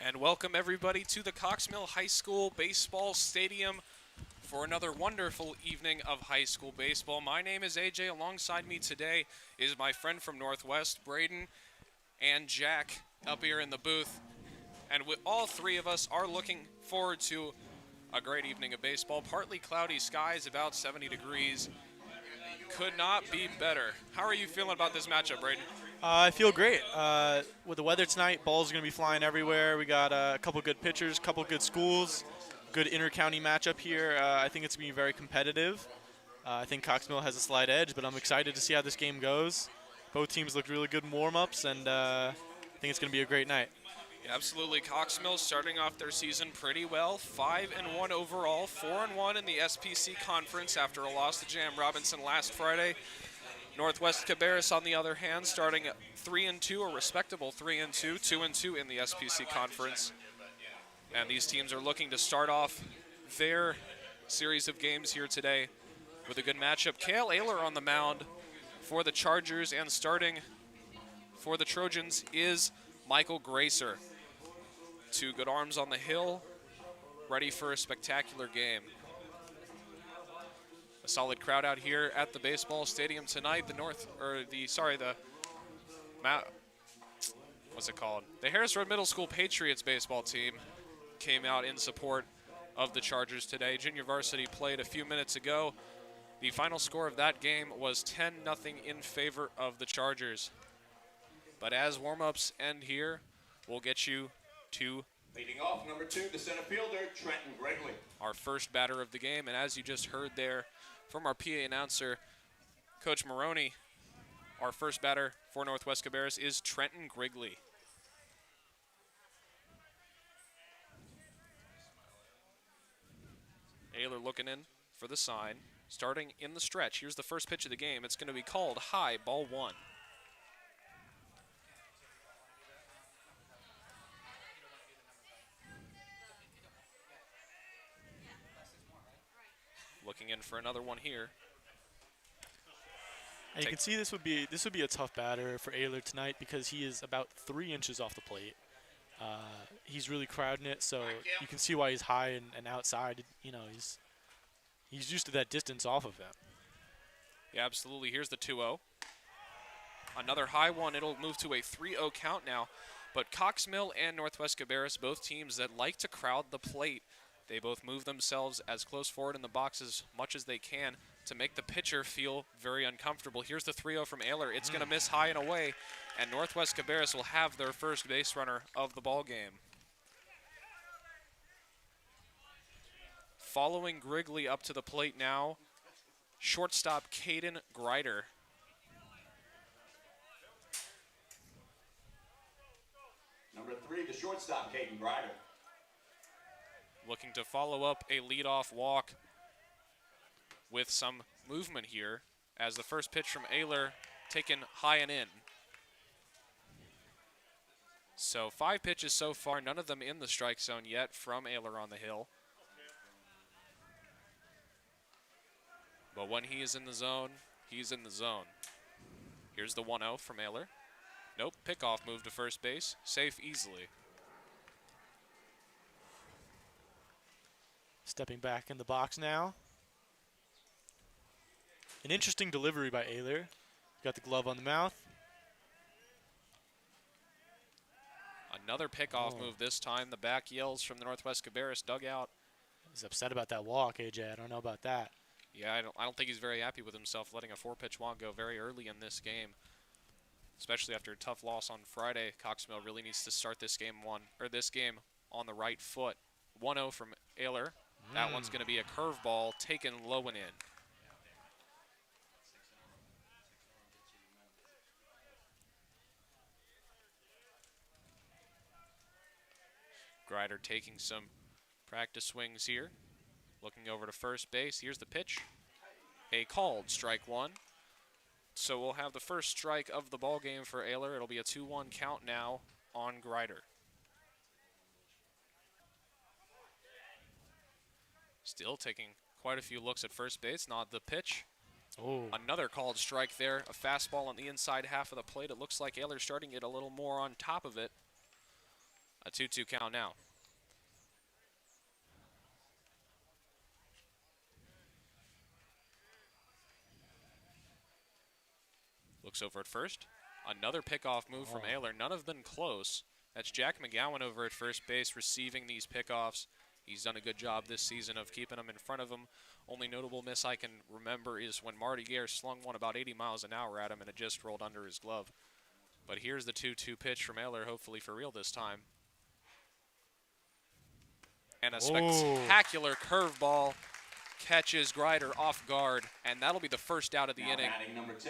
And welcome everybody to the Cox Mill High School Baseball Stadium for another wonderful evening of high school baseball. My name is AJ. Alongside me today is my friend from Northwest, Braden, and Jack up here in the booth. And all three of us are looking forward to a great evening of baseball. Partly cloudy skies, about 70 degrees. Could not be better. How are you feeling about this matchup, Braden? I feel great. With the weather tonight, balls are going to be flying everywhere. We got a couple good pitchers, couple good schools, good inter-county matchup here. I think it's going to be very competitive. I think Cox Mill has a slight edge, but I'm excited to see how this game goes. Both teams looked really good in warm-ups, and I think it's going to be a great night. Yeah, absolutely. Cox Mill starting off their season pretty well. 5-1 overall, 4-1 in the SPC conference after a loss to Jam Robinson last Friday. Northwest Cabarrus, on the other hand, starting at 3-2, a respectable 3-2, 2-2 in the SPC conference. And these teams are looking to start off their series of games here today with a good matchup. Cale Ayler on the mound for the Chargers, and starting for the Trojans is Michael Gracer. Two good arms on the hill, ready for a spectacular game. A solid crowd out here at the baseball stadium tonight. The Harris Road Middle School Patriots baseball team came out in support of the Chargers today. Junior varsity played a few minutes ago. The final score of that game was 10-0 in favor of the Chargers. But as warm-ups end here, we'll get you to leading off, number 2, the center fielder, Trenton Gregley. Our first batter of the game, and as you just heard there from our PA announcer, Coach Maroney, our first batter for Northwest Cabarrus is Trenton Gregley. Ayler looking in for the sign, starting in the stretch. Here's the first pitch of the game. It's going to be called high, ball 1. Looking in for another one here. And you can see this would be a tough batter for Ayler tonight because he is about 3 inches off the plate. He's really crowding it, so you can see why he's high and outside. You know, he's used to that distance off of him. Yeah, absolutely. Here's the 2-0. Another high one. It'll move to a 3-0 count now. But Cox Mill and Northwest Cabarrus, both teams that like to crowd the plate. They both move themselves as close forward in the box as much as they can to make the pitcher feel very uncomfortable. Here's the 3-0 from Ayler. It's going to miss high and away, and Northwest Cabarrus will have their first base runner of the ball game. Following Grigley up to the plate now, shortstop Caden Grider. Number 3, the shortstop, Caden Grider. Looking to follow up a leadoff walk with some movement here as the first pitch from Ayler taken high and in. So 5 pitches so far, none of them in the strike zone yet from Ayler on the hill. But when he is in the zone, he's in the zone. Here's the 1-0 from Ayler. Nope, pickoff move to first base, safe easily. Stepping back in the box now. An interesting delivery by Ayler. Got the glove on the mouth. Another pickoff move this time. The back yells from the Northwest Cabarrus dugout. He's upset about that walk, AJ. I don't know about that. Yeah, I don't think he's very happy with himself letting a 4-pitch walk go very early in this game. Especially after a tough loss on Friday. Cox Mill really needs to start this game on the right foot. 1-0 from Ayler. That one's going to be a curveball taken low and in. Grider taking some practice swings here. Looking over to first base. Here's the pitch. A called strike 1. So we'll have the first strike of the ball game for Ayler. It'll be a 2-1 count now on Grider. Still taking quite a few looks at first base. Not the pitch. Oh. Another called strike there. A fastball on the inside half of the plate. It looks like Ayler's starting it a little more on top of it. A 2-2 count now. Looks over at first. Another pickoff move from Ayler. None have been close. That's Jack McGowan over at first base receiving these pickoffs. He's done a good job this season of keeping them in front of him. Only notable miss I can remember is when Marty Gare slung one about 80 miles an hour at him and it just rolled under his glove. But here's the 2-2 pitch from Ayler, hopefully for real this time. And a spectacular curveball catches Grider off guard, and that'll be the first out of the inning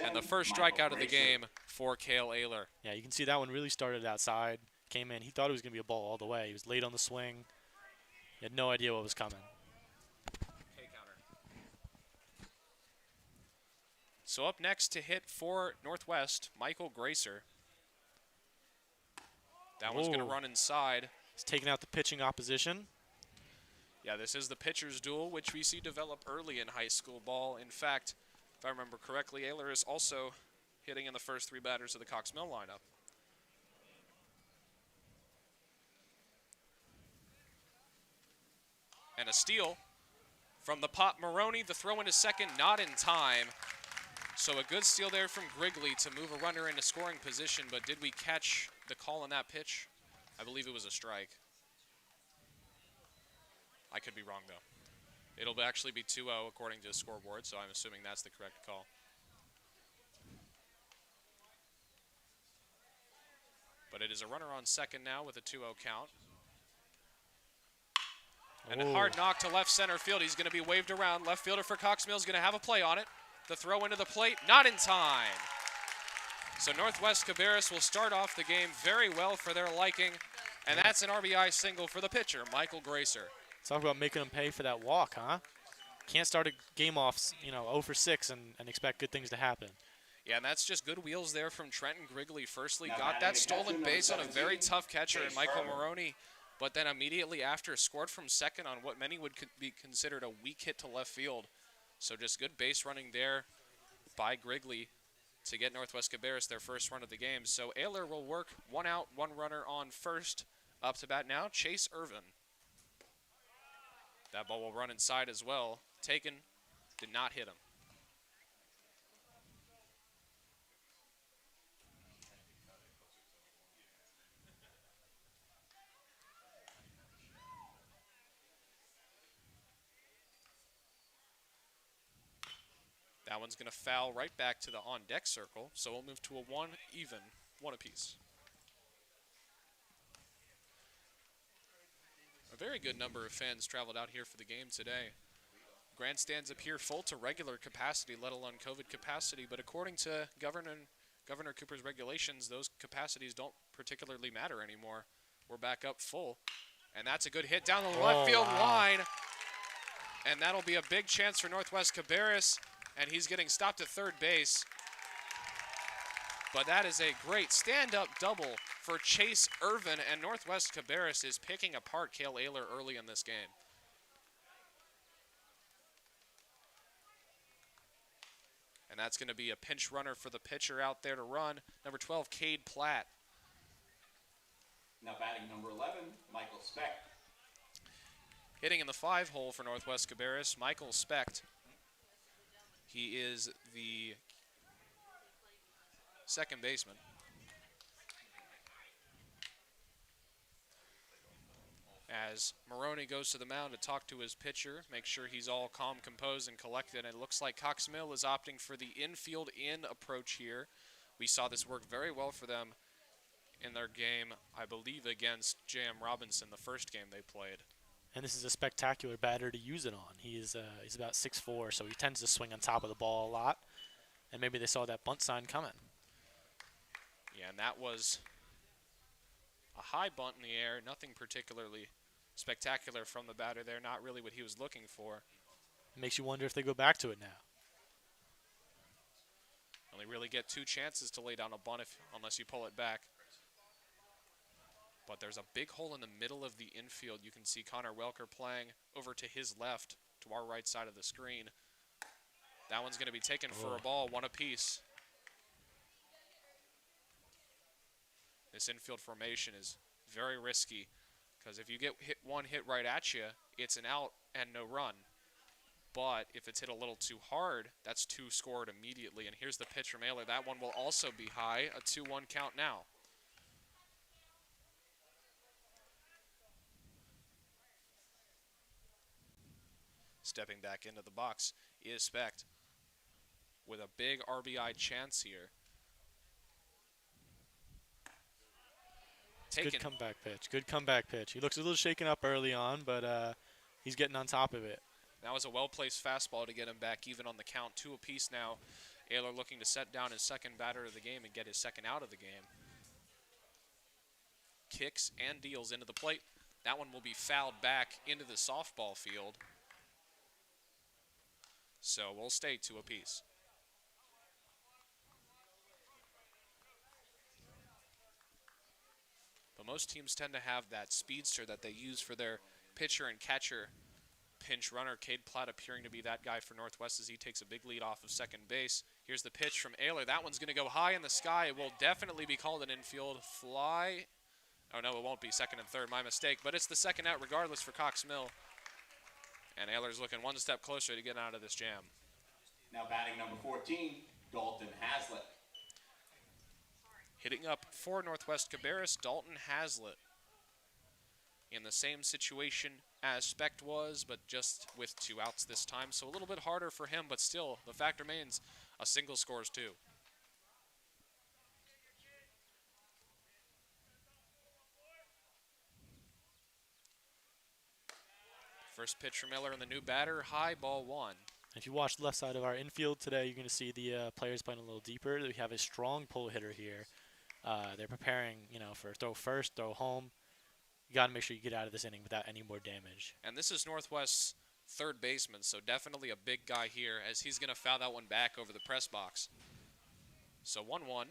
and the first strikeout of the game for Cale Ayler. Yeah, you can see that one really started outside, came in. He thought it was going to be a ball all the way. He was late on the swing. He had no idea what was coming. So up next to hit for Northwest, Michael Gracer. That one's going to run inside. He's taking out the pitching opposition. Yeah, this is the pitcher's duel, which we see develop early in high school ball. In fact, if I remember correctly, Ayler is also hitting in the first three batters of the Cox Mill lineup. And a steal from the Pop Maroney. The throw into second, not in time. So a good steal there from Grigley to move a runner into scoring position, but did we catch the call on that pitch? I believe it was a strike. I could be wrong, though. It'll actually be 2-0 according to the scoreboard, so I'm assuming that's the correct call. But it is a runner on second now with a 2-0 count. And a hard knock to left center field. He's going to be waved around. Left fielder for Cox Mill is going to have a play on it. The throw into the plate, not in time. So Northwest Cabarrus will start off the game very well for their liking. And that's an RBI single for the pitcher, Michael Gracer. Talk about making them pay for that walk, huh? Can't start a game off, 0 for 6 and expect good things to happen. Yeah, and that's just good wheels there from Trenton Grigley. Firstly, got that stolen base on a very tough catcher in Michael Maroney, but then immediately after scored from second on what many would be considered a weak hit to left field. So just good base running there by Grigley to get Northwest Cabarrus their first run of the game. So Ayler will work 1 out, 1 runner on first. Up to bat now, Chase Irvin. That ball will run inside as well. Taken, did not hit him. That one's going to foul right back to the on-deck circle, so we'll move to a 1 even, 1 apiece. A very good number of fans traveled out here for the game today. Grandstands appear full to regular capacity, let alone COVID capacity, but according to Governor Cooper's regulations, those capacities don't particularly matter anymore. We're back up full, and that's a good hit down the left field line, and that'll be a big chance for Northwest Cabarrus, and he's getting stopped at third base. But that is a great stand-up double for Chase Irvin, and Northwest Cabarrus is picking apart Cale Ayler early in this game. And that's going to be a pinch runner for the pitcher out there to run, number 12, Cade Platt. Now batting number 11, Michael Specht. Hitting in the 5 hole for Northwest Cabarrus, Michael Specht. He is the second baseman. As Maroney goes to the mound to talk to his pitcher, make sure he's all calm, composed, and collected. And it looks like Cox Mill is opting for the infield in approach here. We saw this work very well for them in their game, I believe, against J.M. Robinson, the first game they played. And this is a spectacular batter to use it on. He's about 6'4", so he tends to swing on top of the ball a lot. And maybe they saw that bunt sign coming. Yeah, and that was a high bunt in the air, nothing particularly spectacular from the batter there, not really what he was looking for. It makes you wonder if they go back to it now. Only really get 2 chances to lay down a bunt unless you pull it back. But there's a big hole in the middle of the infield. You can see Connor Welker playing over to his left, to our right side of the screen. That one's going to be taken for a ball, 1 apiece. This infield formation is very risky because if you get one hit right at you, it's an out and no run. But if it's hit a little too hard, that's 2 scored immediately. And here's the pitch from Ayler. That one will also be high, a 2-1 count now. Stepping back into the box is Specht with a big RBI chance here. Good comeback pitch. Good comeback pitch. He looks a little shaken up early on, but he's getting on top of it. That was a well-placed fastball to get him back even on the count. 2 apiece now. Ayler looking to set down his second batter of the game and get his second out of the game. Kicks and deals into the plate. That one will be fouled back into the softball field. So we'll stay 2 apiece. But most teams tend to have that speedster that they use for their pitcher and catcher pinch runner. Cade Platt appearing to be that guy for Northwest as he takes a big lead off of second base. Here's the pitch from Ayler. That one's going to go high in the sky. It will definitely be called an infield fly. Oh, no, it won't be. Second and third, my mistake. But it's the second out regardless for Cox Mill. And Ayler's looking one step closer to getting out of this jam. Now batting number 14, Dalton Hazlitt. Hitting up for Northwest Cabarrus, Dalton Hazlitt. In the same situation as Specht was, but just with 2 outs this time. So a little bit harder for him, but still, the fact remains a single scores 2. First pitch from Miller and the new batter, high, ball 1. If you watch the left side of our infield today, you're going to see the players playing a little deeper. We have a strong pull hitter here. They're preparing, for throw first, throw home. You got to make sure you get out of this inning without any more damage. And this is Northwest's third baseman, so definitely a big guy here as he's going to foul that one back over the press box. So 1-1.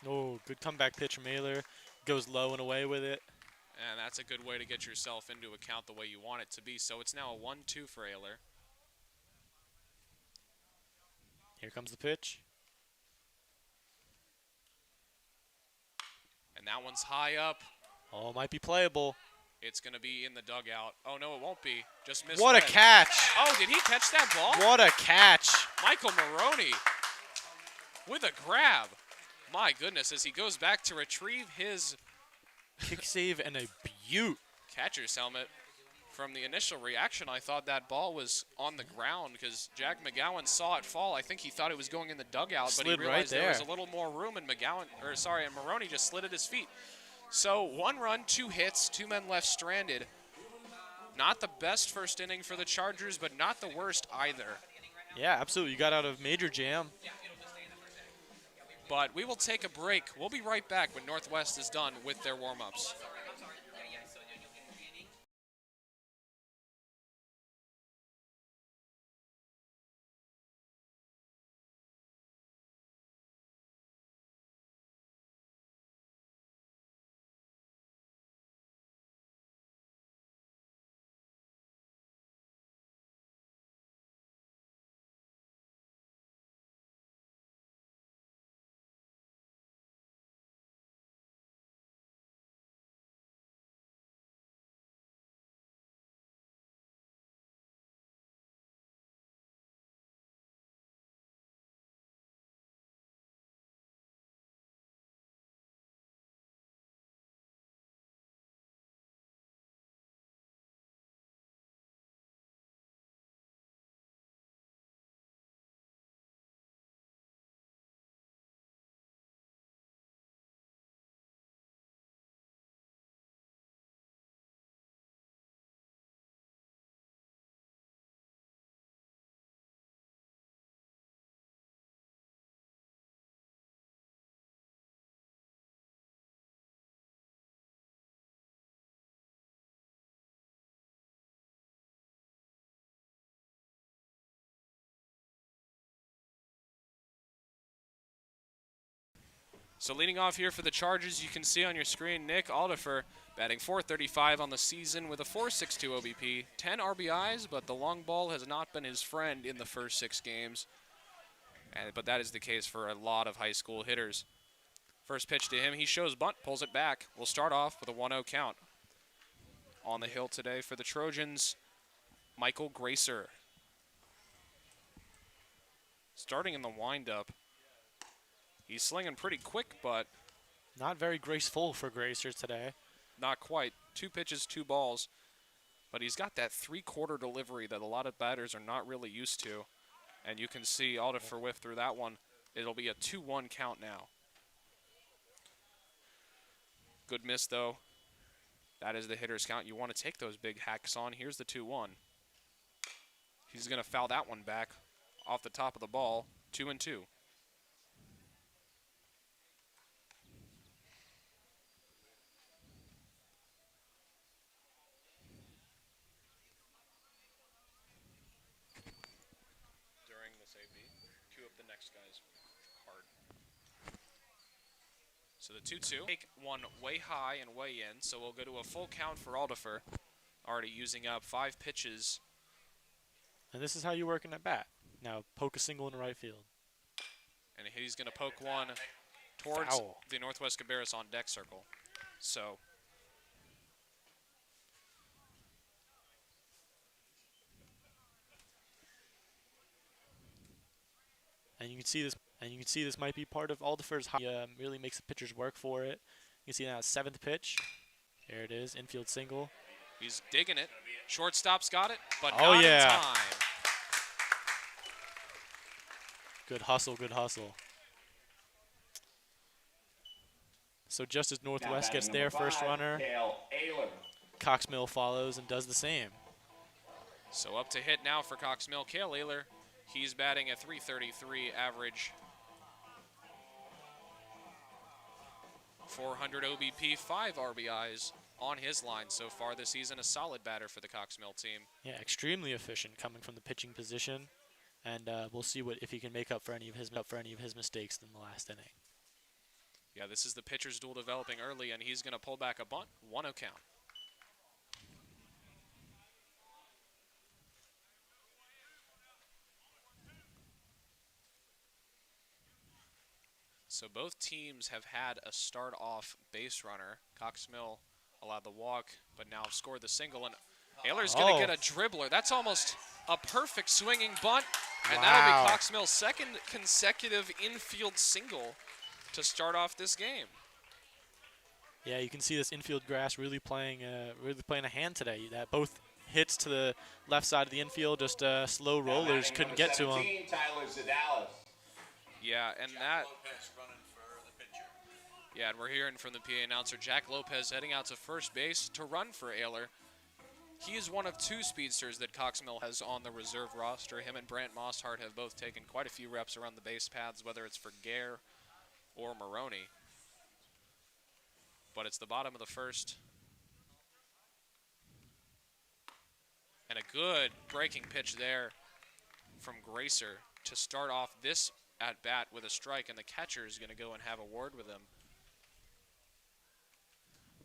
Oh, good comeback pitch from Ayler. Goes low and away with it. And that's a good way to get yourself into account the way you want it to be. So it's now a 1-2 for Ayler. Here comes the pitch. And that one's high up. Oh, might be playable. It's going to be in the dugout. Oh, no, it won't be. Just missed. What a catch. Oh, did he catch that ball? What a catch. Michael Maroney with a grab. My goodness, as he goes back to retrieve his kick save and a beaut. Catcher's helmet. From the initial reaction, I thought that ball was on the ground because Jack McGowan saw it fall. I think he thought it was going in the dugout, Slid but he realized right there was a little more room, and and Maroney just slid at his feet. So 1 run, 2 hits, 2 men left stranded. Not the best first inning for the Chargers, but not the worst either. Yeah, absolutely. You got out of major jam. But we will take a break. We'll be right back when Northwest is done with their warm-ups. So leading off here for the Chargers, you can see on your screen Nick Aldifer batting .435 on the season with a .462 OBP, 10 RBIs, but the long ball has not been his friend in the first 6 games. But that is the case for a lot of high school hitters. First pitch to him, he shows bunt, pulls it back. We'll start off with a 1-0 count. On the hill today for the Trojans, Michael Gracer. Starting in the windup. He's slinging pretty quick, but not very graceful for Gracer today. Not quite. 2 pitches, 2 balls. But he's got that 3/4 delivery that a lot of batters are not really used to. And you can see Aldifer whiff through that one. It'll be a 2-1 count now. Good miss, though. That is the hitter's count. You want to take those big hacks on. Here's the 2-1. He's going to foul that one back off the top of the ball. 2-2. During the safety, cue up the next guy's card. So the 2-2. Take one way high and way in, so we'll go to a full count for Aldifer. Already using up 5 pitches. And this is how you work in at bat. Now poke a single in right field. And he's going to poke one towards Foul. the Northwest Cabarrus on deck circle. So And you can see this. And you can see this might be part of Aldifer's. He really makes the pitchers work for it. You can see now 7th pitch. There it is, infield single. he's digging it. Shortstop's got it, but Oh, not yeah. in time. Good hustle, good hustle. So just as Northwest gets their first runner, Cox Mill follows and does the same. So up to hit now for Cox Mill. Cale Ayler, he's batting a .333 average. 400 OBP, 5 RBIs on his line so far this season. A solid batter for the Cox Mill team. Yeah, extremely efficient coming from the pitching position, and we'll see if he can make up for any of his mistakes in the last inning. Yeah, this is the pitcher's duel developing early, and he's going to pull back a bunt. 1-0 count. So both teams have had a start-off base runner. Cox Mill allowed the walk, but now scored the single, and Ayler's going to get a dribbler. That's almost a perfect swinging bunt, and that'll be Cox Mill's second consecutive infield single to start off this game. Yeah, you can see this infield grass really playing a hand today. That both hits to the left side of the infield, just slow rollers, couldn't get to him. Yeah, and that. Yeah, and we're hearing from the PA announcer, Jack Lopez heading out to first base to run for Ayler. He is one of 2 speedsters that Cox Mill has on the reserve roster. Him and Brant Mosshart have both taken quite a few reps around the base paths, whether it's for Gare or Maroney. But it's the bottom of the first. And a good breaking pitch there from Gracer to start off this at-bat with a strike, and the catcher is going to go and have a word with him.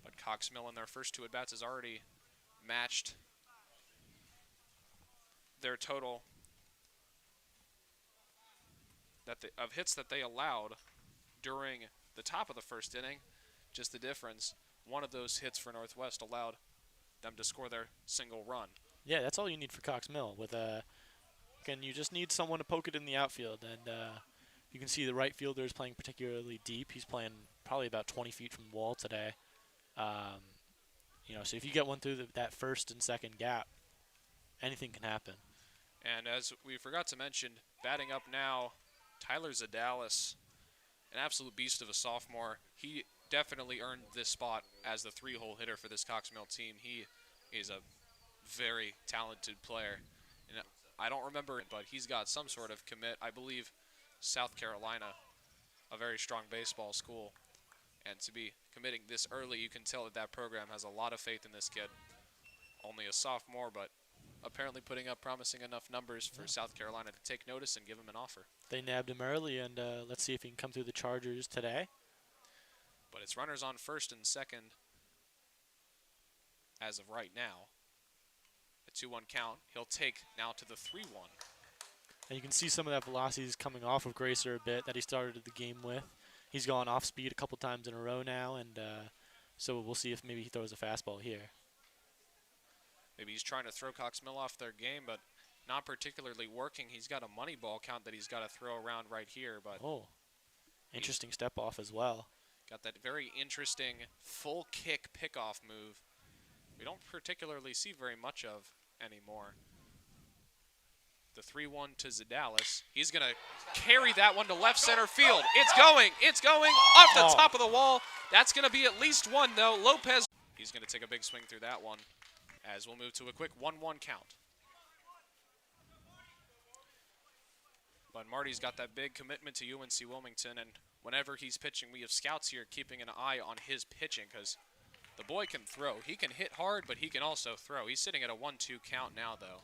But Cox Mill in their first 2 at-bats has already matched their total of hits that they allowed during the top of the first inning. Just the difference, one of those hits for Northwest allowed them to score their single run. Yeah, that's all you need for Cox Mill. Again, you just need someone to poke it in the outfield, and you can see the right fielder is playing particularly deep. He's playing probably about 20 feet from the wall today. So if you get one through that first and second gap, anything can happen. And as we forgot to mention, batting up now, Tyler Zadalis, an absolute beast of a sophomore. He definitely earned this spot as the 3-hole hitter for this Cox Mill team. He is a very talented player. And I don't remember, but he's got some sort of commit. I believe South Carolina, a very strong baseball school. And to be committing this early, you can tell that program has a lot of faith in this kid. Only a sophomore, but apparently putting up promising enough numbers for South Carolina to take notice and give him an offer. They nabbed him early, and let's see if he can come through the Chargers today. But it's runners on first and second as of right now. A 2-1 count. He'll take now to the 3-1. And you can see some of that velocity is coming off of Gracer a bit that he started the game with. He's gone off speed a couple times in a row now, and so we'll see if maybe he throws a fastball here. Maybe he's trying to throw Cox Mill off their game, but not particularly working. He's got a money ball count that he's got to throw around right here. But interesting step off as well. Got that very interesting full kick pickoff move we don't particularly see very much of anymore. The 3-1 to Zadalis. He's going to carry that one to left center field. It's going off the top of the wall. That's going to be at least one, though. Lopez, he's going to take a big swing through that one as we'll move to a quick 1-1 count. But Marty's got that big commitment to UNC Wilmington, and whenever he's pitching, we have scouts here keeping an eye on his pitching because the boy can throw. He can hit hard, but he can also throw. He's sitting at a 1-2 count now, though.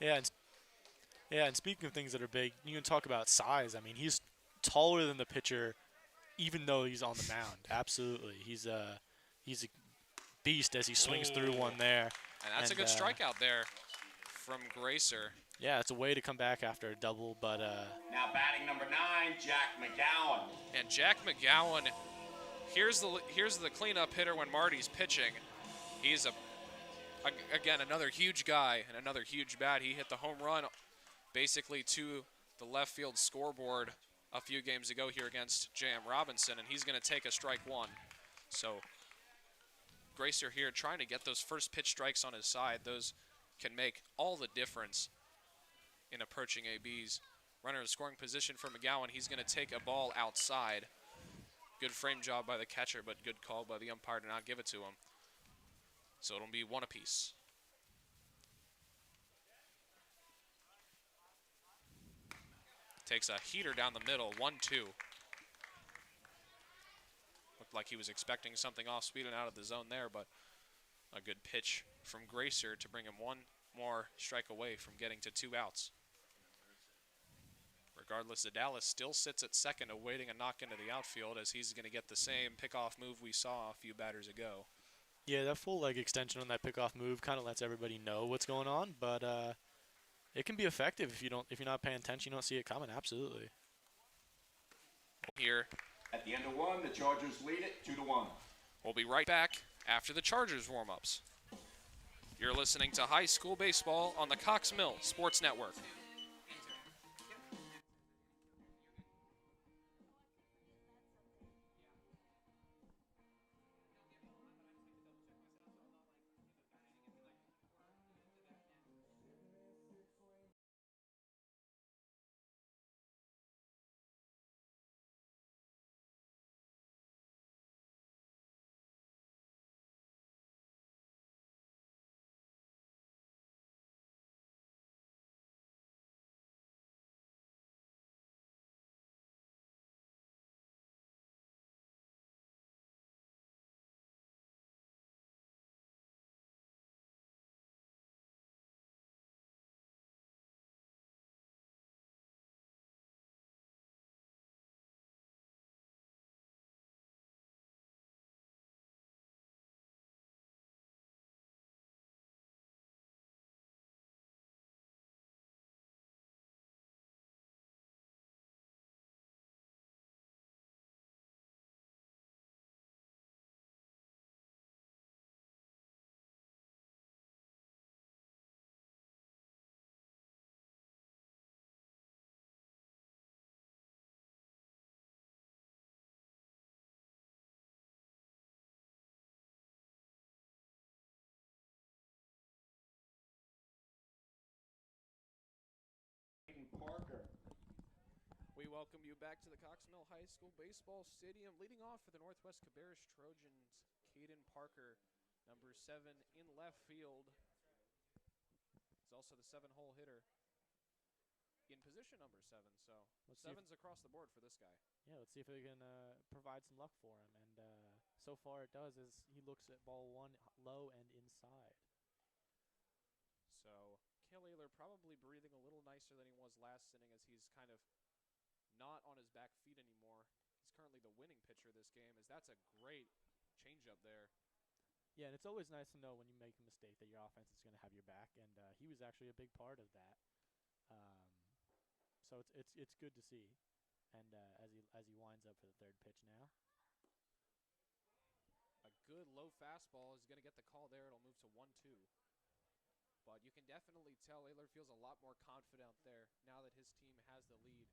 Yeah, and speaking of things that are big, you can talk about size. I mean, he's taller than the pitcher, even though he's on the mound. Absolutely, he's a beast as he swings through one there. And that's a good strikeout there from Gracer. Yeah, it's a way to come back after a double, but now batting number 9, Jack McGowan. And Jack McGowan, here's the cleanup hitter when Marty's pitching. He's again another huge guy and another huge bat. He hit the home run basically to the left field scoreboard a few games ago here against J.M. Robinson, and he's going to take a strike one. So Gracer here trying to get those first pitch strikes on his side. Those can make all the difference in approaching ABs. Runner in scoring position for McGowan. He's going to take a ball outside. Good frame job by the catcher, but good call by the umpire to not give it to him. So it'll be one apiece. Takes a heater down the middle, 1-2. Looked like he was expecting something off speed and out of the zone there, but a good pitch from Gracer to bring him one more strike away from getting to 2 outs. Regardless, Zadalis still sits at second awaiting a knock into the outfield as he's going to get the same pickoff move we saw a few batters ago. Yeah, that full leg extension on that pickoff move kind of lets everybody know what's going on, but it can be effective if you're not paying attention, you don't see it coming. Absolutely. Here at the end of 1, the Chargers lead it 2-1. We'll be right back after the Chargers warm-ups. You're listening to High School Baseball on the Cox Mill Sports Network. Parker. We welcome you back to the Cox Mill High School Baseball Stadium. Leading off for the Northwest Cabarrus Trojans, Caden Parker, number 7 in left field. He's also the 7-hole hitter in position number 7. So 7's across the board for this guy. Yeah, let's see if we can provide some luck for him. And so far it does as he looks at ball 1 low and inside. So Cale Ayler probably breathing a little nicer than he was last inning as he's kind of not on his back feet anymore. currently the winning pitcher this game, as that's a great changeup there. Yeah, and it's always nice to know when you make a mistake that your offense is going to have your back, and he was actually a big part of that. So it's good to see, and as he winds up for the third pitch now. A good low fastball is going to get the call there. It'll move to 1-2. But you can definitely tell Ayler feels a lot more confident there now that his team has the lead.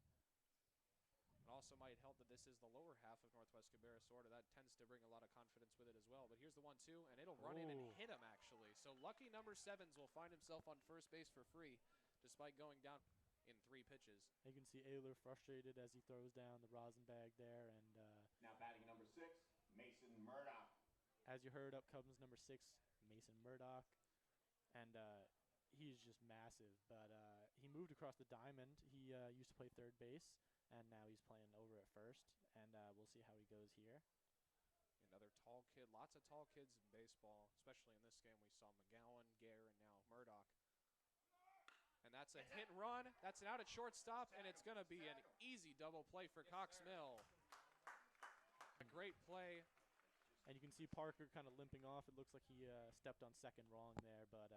It also might help that this is the lower half of Northwest Cabarrus order. That tends to bring a lot of confidence with it as well. But here's the 1-2, and it'll run in and hit him, actually. So lucky number 7s will find himself on first base for free, despite going down in 3 pitches. You can see Ayler frustrated as he throws down the rosin bag there. And Now batting number 6, Mason Murdoch. as you heard, up comes number 6, Mason Murdoch. And he's just massive. But he moved across the diamond. He used to play third base, and now he's playing over at first. And we'll see how he goes here. Another tall kid. Lots of tall kids in baseball, especially in this game. We saw McGowan, Gare, and now Murdoch. And that's a hit and run. That's an out at shortstop, and it's going to be an easy double play for Cox Mill. A great play. And you can see Parker kind of limping off. It looks like he stepped on second wrong there, but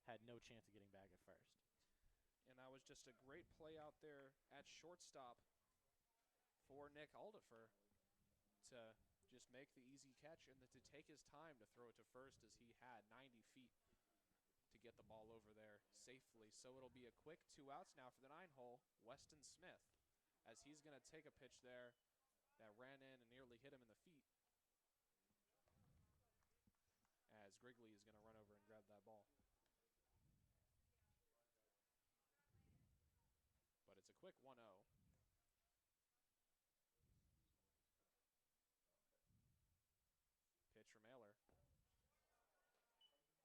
had no chance of getting back at first. And that was just a great play out there at shortstop for Nick Aldifer to just make the easy catch and to take his time to throw it to first, as he had 90 feet to get the ball over there safely. So it'll be a quick 2 outs now for the 9-hole, Weston Smith, as he's going to take a pitch there that ran in and nearly hit him in the feet, as Grigley is going to run over and grab that ball. But it's a quick 1-0. Pitch from Ayler.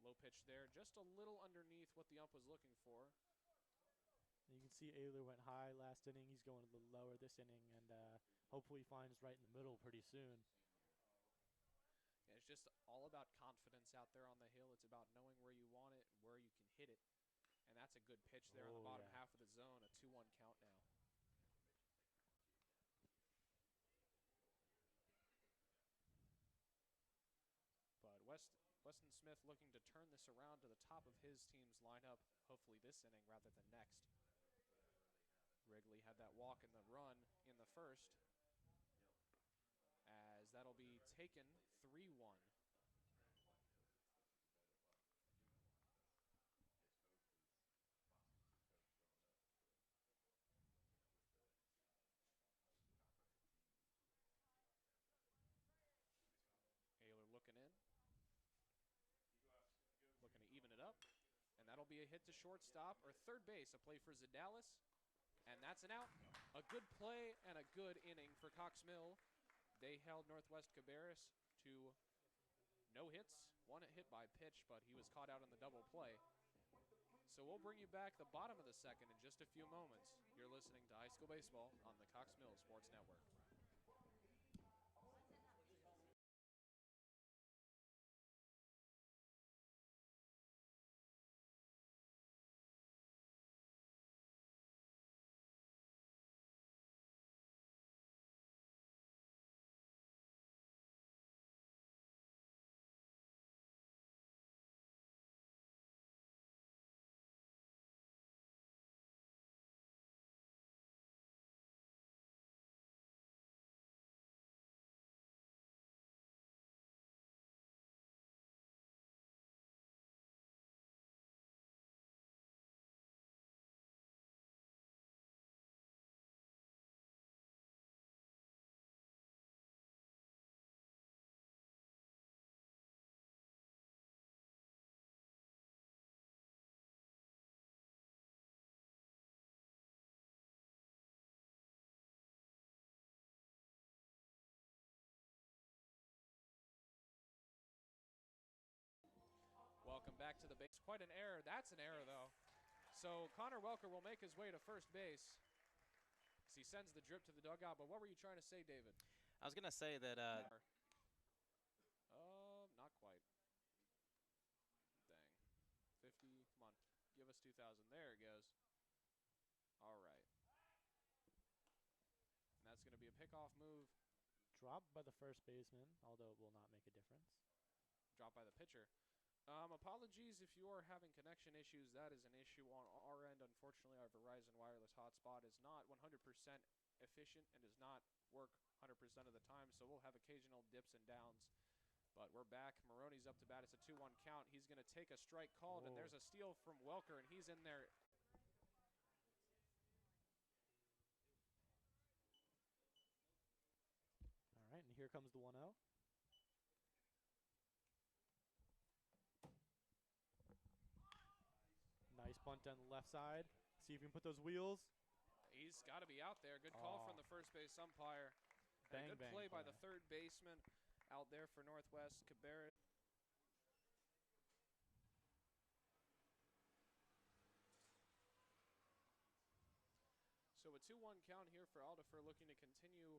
Low pitch there, just a little underneath what the ump was looking for. And you can see Ayler went high last inning. He's going a little lower this inning, and hopefully finds right in the middle pretty soon. Yeah, it's just all about confidence out there on the hill. It's about knowing where you want it and where you can hit it. And that's a good pitch there on the bottom half of the zone, a 2-1 count now. But Weston Smith looking to turn this around to the top of his team's lineup, hopefully this inning rather than next. Wrigley had that walk in the run in the first, as that'll be taken 3-1. Ayler looking in, looking to even it up, and that'll be a hit to shortstop or third base, a play for Zadalis, and that's an out. A good play and a good inning for Cox Mill. They held Northwest Cabarrus to no hits, 1 hit by pitch, but he was caught out on the double play. So we'll bring you back the bottom of the second in just a few moments. You're listening to High School Baseball on the Cox Mill Sports Network. Welcome back to the base. Quite an error. That's an error, though. So Connor Welker will make his way to first base as he sends the drip to the dugout. But what were you trying to say, David? I was going to say that not quite. Dang. 50. Come on. Give us 2,000. There it goes. All right. And that's going to be a pickoff move Dropped by the first baseman, although it will not make a difference. Dropped by the pitcher. Apologies if you are having connection issues. That is an issue on our end. Unfortunately, our Verizon wireless hotspot is not 100% efficient and does not work 100% of the time, so we'll have occasional dips and downs. But we're back. Maroney's up to bat. It's a 2-1 count. He's going to take a strike called, and there's a steal from Welker, and he's in there. All right, and here comes the 1-0. Nice bunt down the left side. See if you can put those wheels. He's got to be out there. Good call from the first base umpire. And a good play by the third baseman out there for Northwest Cabarrus. So a 2-1 count here for Aldifer, looking to continue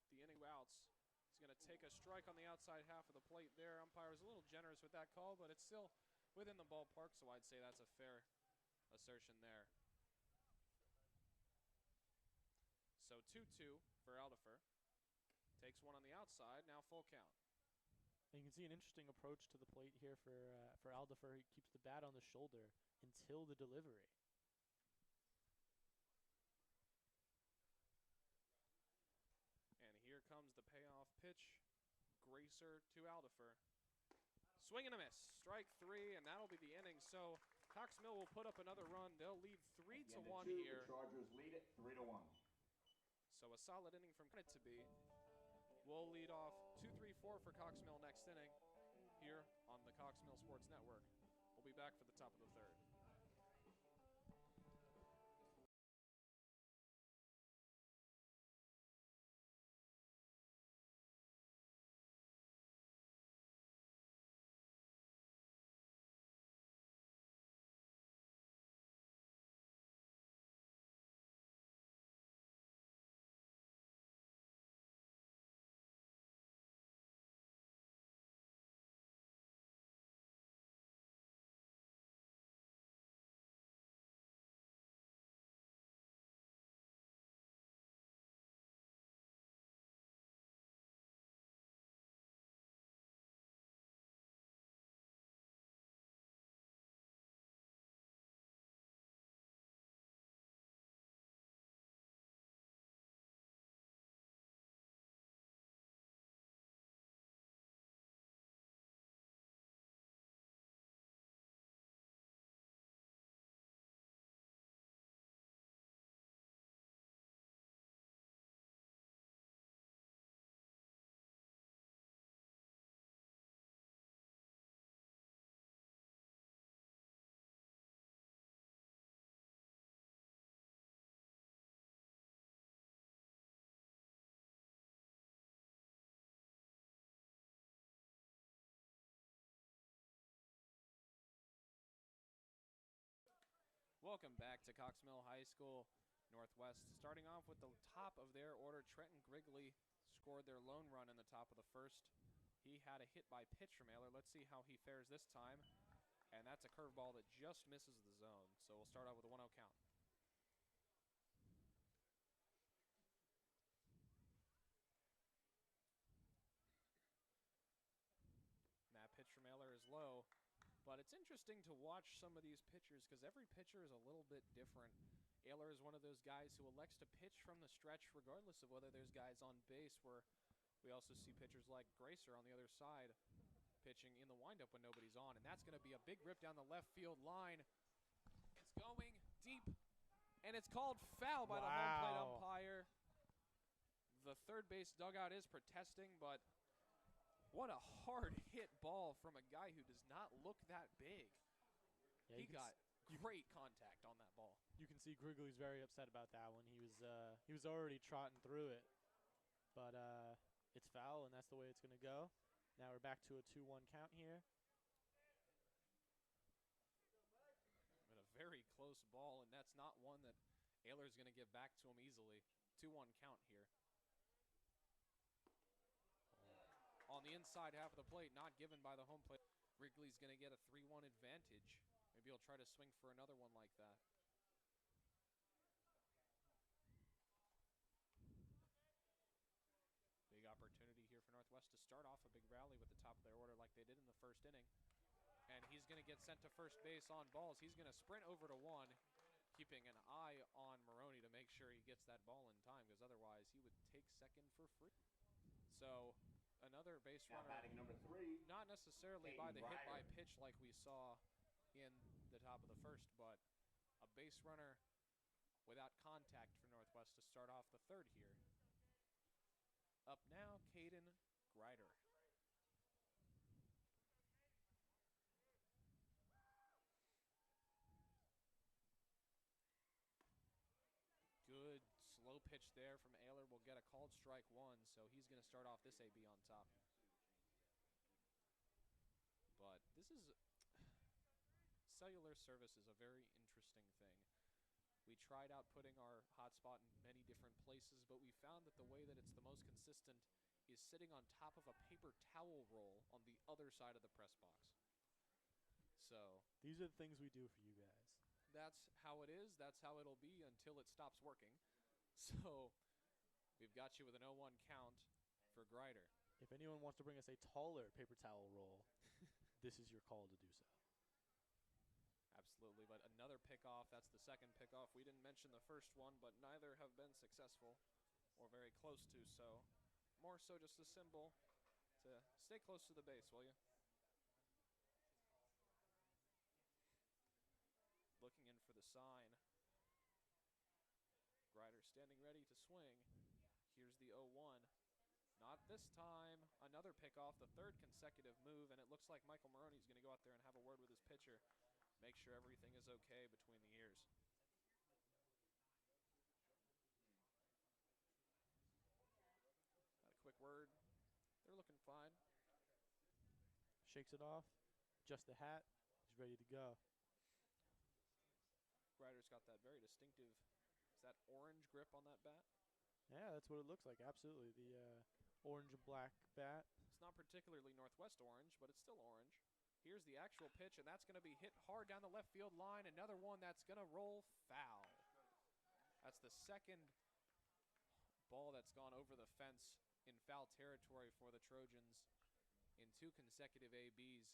the inning outs. He's going to take a strike on the outside half of the plate there. Umpire was a little generous with that call, but it's still within the ballpark, so I'd say that's a fair assertion there. So 2-2 for Aldifer. Takes one on the outside, now full count. And you can see an interesting approach to the plate here for Aldifer. He keeps the bat on the shoulder until the delivery. And here comes the payoff pitch. Gracer to Aldifer. Swing and a miss. Strike 3, and that'll be the inning. So Cox Mill will put up another run. They'll lead 3-1 here. The Chargers lead it 3-1. So a solid inning from it to be. We'll lead off 2-3-4 for Cox Mill next inning here on the Cox Mill Sports Network. We'll be back for the top of the third. Welcome back to Cox Mill High School Northwest. Starting off with the top of their order, Trenton Grigley scored their lone run in the top of the first. He had a hit by pitch from Ayler. Let's see how he fares this time. And that's a curveball that just misses the zone. So we'll start out with a 1-0 count. And that pitch from Ayler is low. But it's interesting to watch some of these pitchers because every pitcher is a little bit different. Ayler is one of those guys who elects to pitch from the stretch regardless of whether there's guys on base, where we also see pitchers like Gracer on the other side pitching in the windup when nobody's on. And that's going to be a big rip down the left field line. It's going deep, and it's called foul by the home plate umpire. The third base dugout is protesting, but what a hard-hit ball from a guy who does not look that big. Yeah, he got great contact on that ball. You can see Grigley's very upset about that one. He was already trotting through it, but it's foul, and that's the way it's going to go. Now we're back to a 2-1 count here. But a very close ball, and that's not one that Ayler's going to give back to him easily. 2-1 count here. On the inside half of the plate, not given by the home plate. Wrigley's going to get a 3-1 advantage. Maybe he'll try to swing for another one like that. Big start off a big rally with the top of their order like they did in the first inning. And he's going to get sent to first base on balls. He's going to sprint over to one, keeping an eye on Maroney to make sure he gets that ball in time, because otherwise he would take second for free. So another base Now runner, batting number 3. not necessarily Caden by the hit Ryder. by pitch like we saw in the top of the first, but a base runner without contact for Northwest to start off the third here. Up now, Caden Grider. Good slow pitch there from Ayler. Will get a called strike one, so he's going to start off this AB on top. But this is, cellular service is a very interesting thing. We tried out putting our hotspot in many different places, but we found that the way that it's the most consistent is sitting on top of a paper towel roll on the other side of the press box. So These are the things we do for you guys. that's how it is. That's how it'll be until it stops working. So we've got you with an 0-1 count for Grider. If anyone wants to bring us a taller paper towel roll, this is your call to do so. Absolutely, but another pickoff. That's the second pickoff. We didn't mention the first one, but neither have been successful or very close to, so more so just a symbol to stay close to the base, will you? Looking in for the sign. Grider standing ready to swing. Here's the 0-1. Not this time. Another pickoff, the third consecutive move, and it looks like Michael Maroney's going to go out there and have a word with his pitcher. Make sure everything is okay between the ears. Got a quick word. They're looking fine. Shakes it off, adjusts the hat, he's ready to go. Grider's got that very distinctive, is that orange grip on that bat? Yeah, that's what it looks like, absolutely. The orange and black bat. It's not particularly Northwest orange, but it's still orange. Here's the actual pitch, and that's going to be hit hard down the left field line. Another one that's going to roll foul. That's the second ball that's gone over the fence in foul territory for the Trojans in 2 consecutive ABs,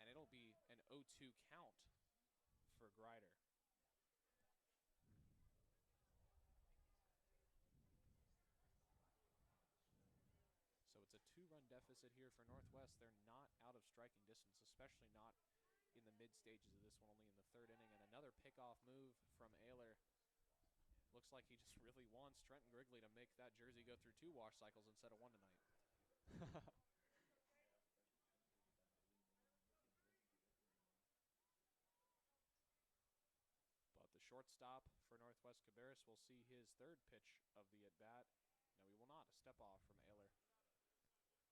and it'll be an 0-2 count for Grider. So it's a 2-run deficit here for Northwest. They're not out of striking distance, especially not in the mid stages of this one, only in the third inning. And another pickoff move from Ayler. Looks like he just really wants Trenton Grigley to make that jersey go through 2 wash cycles instead of 1 tonight. But the shortstop for Northwest Cabarrus will see his third pitch of the at-bat. No, he will not. A step off from Ayler.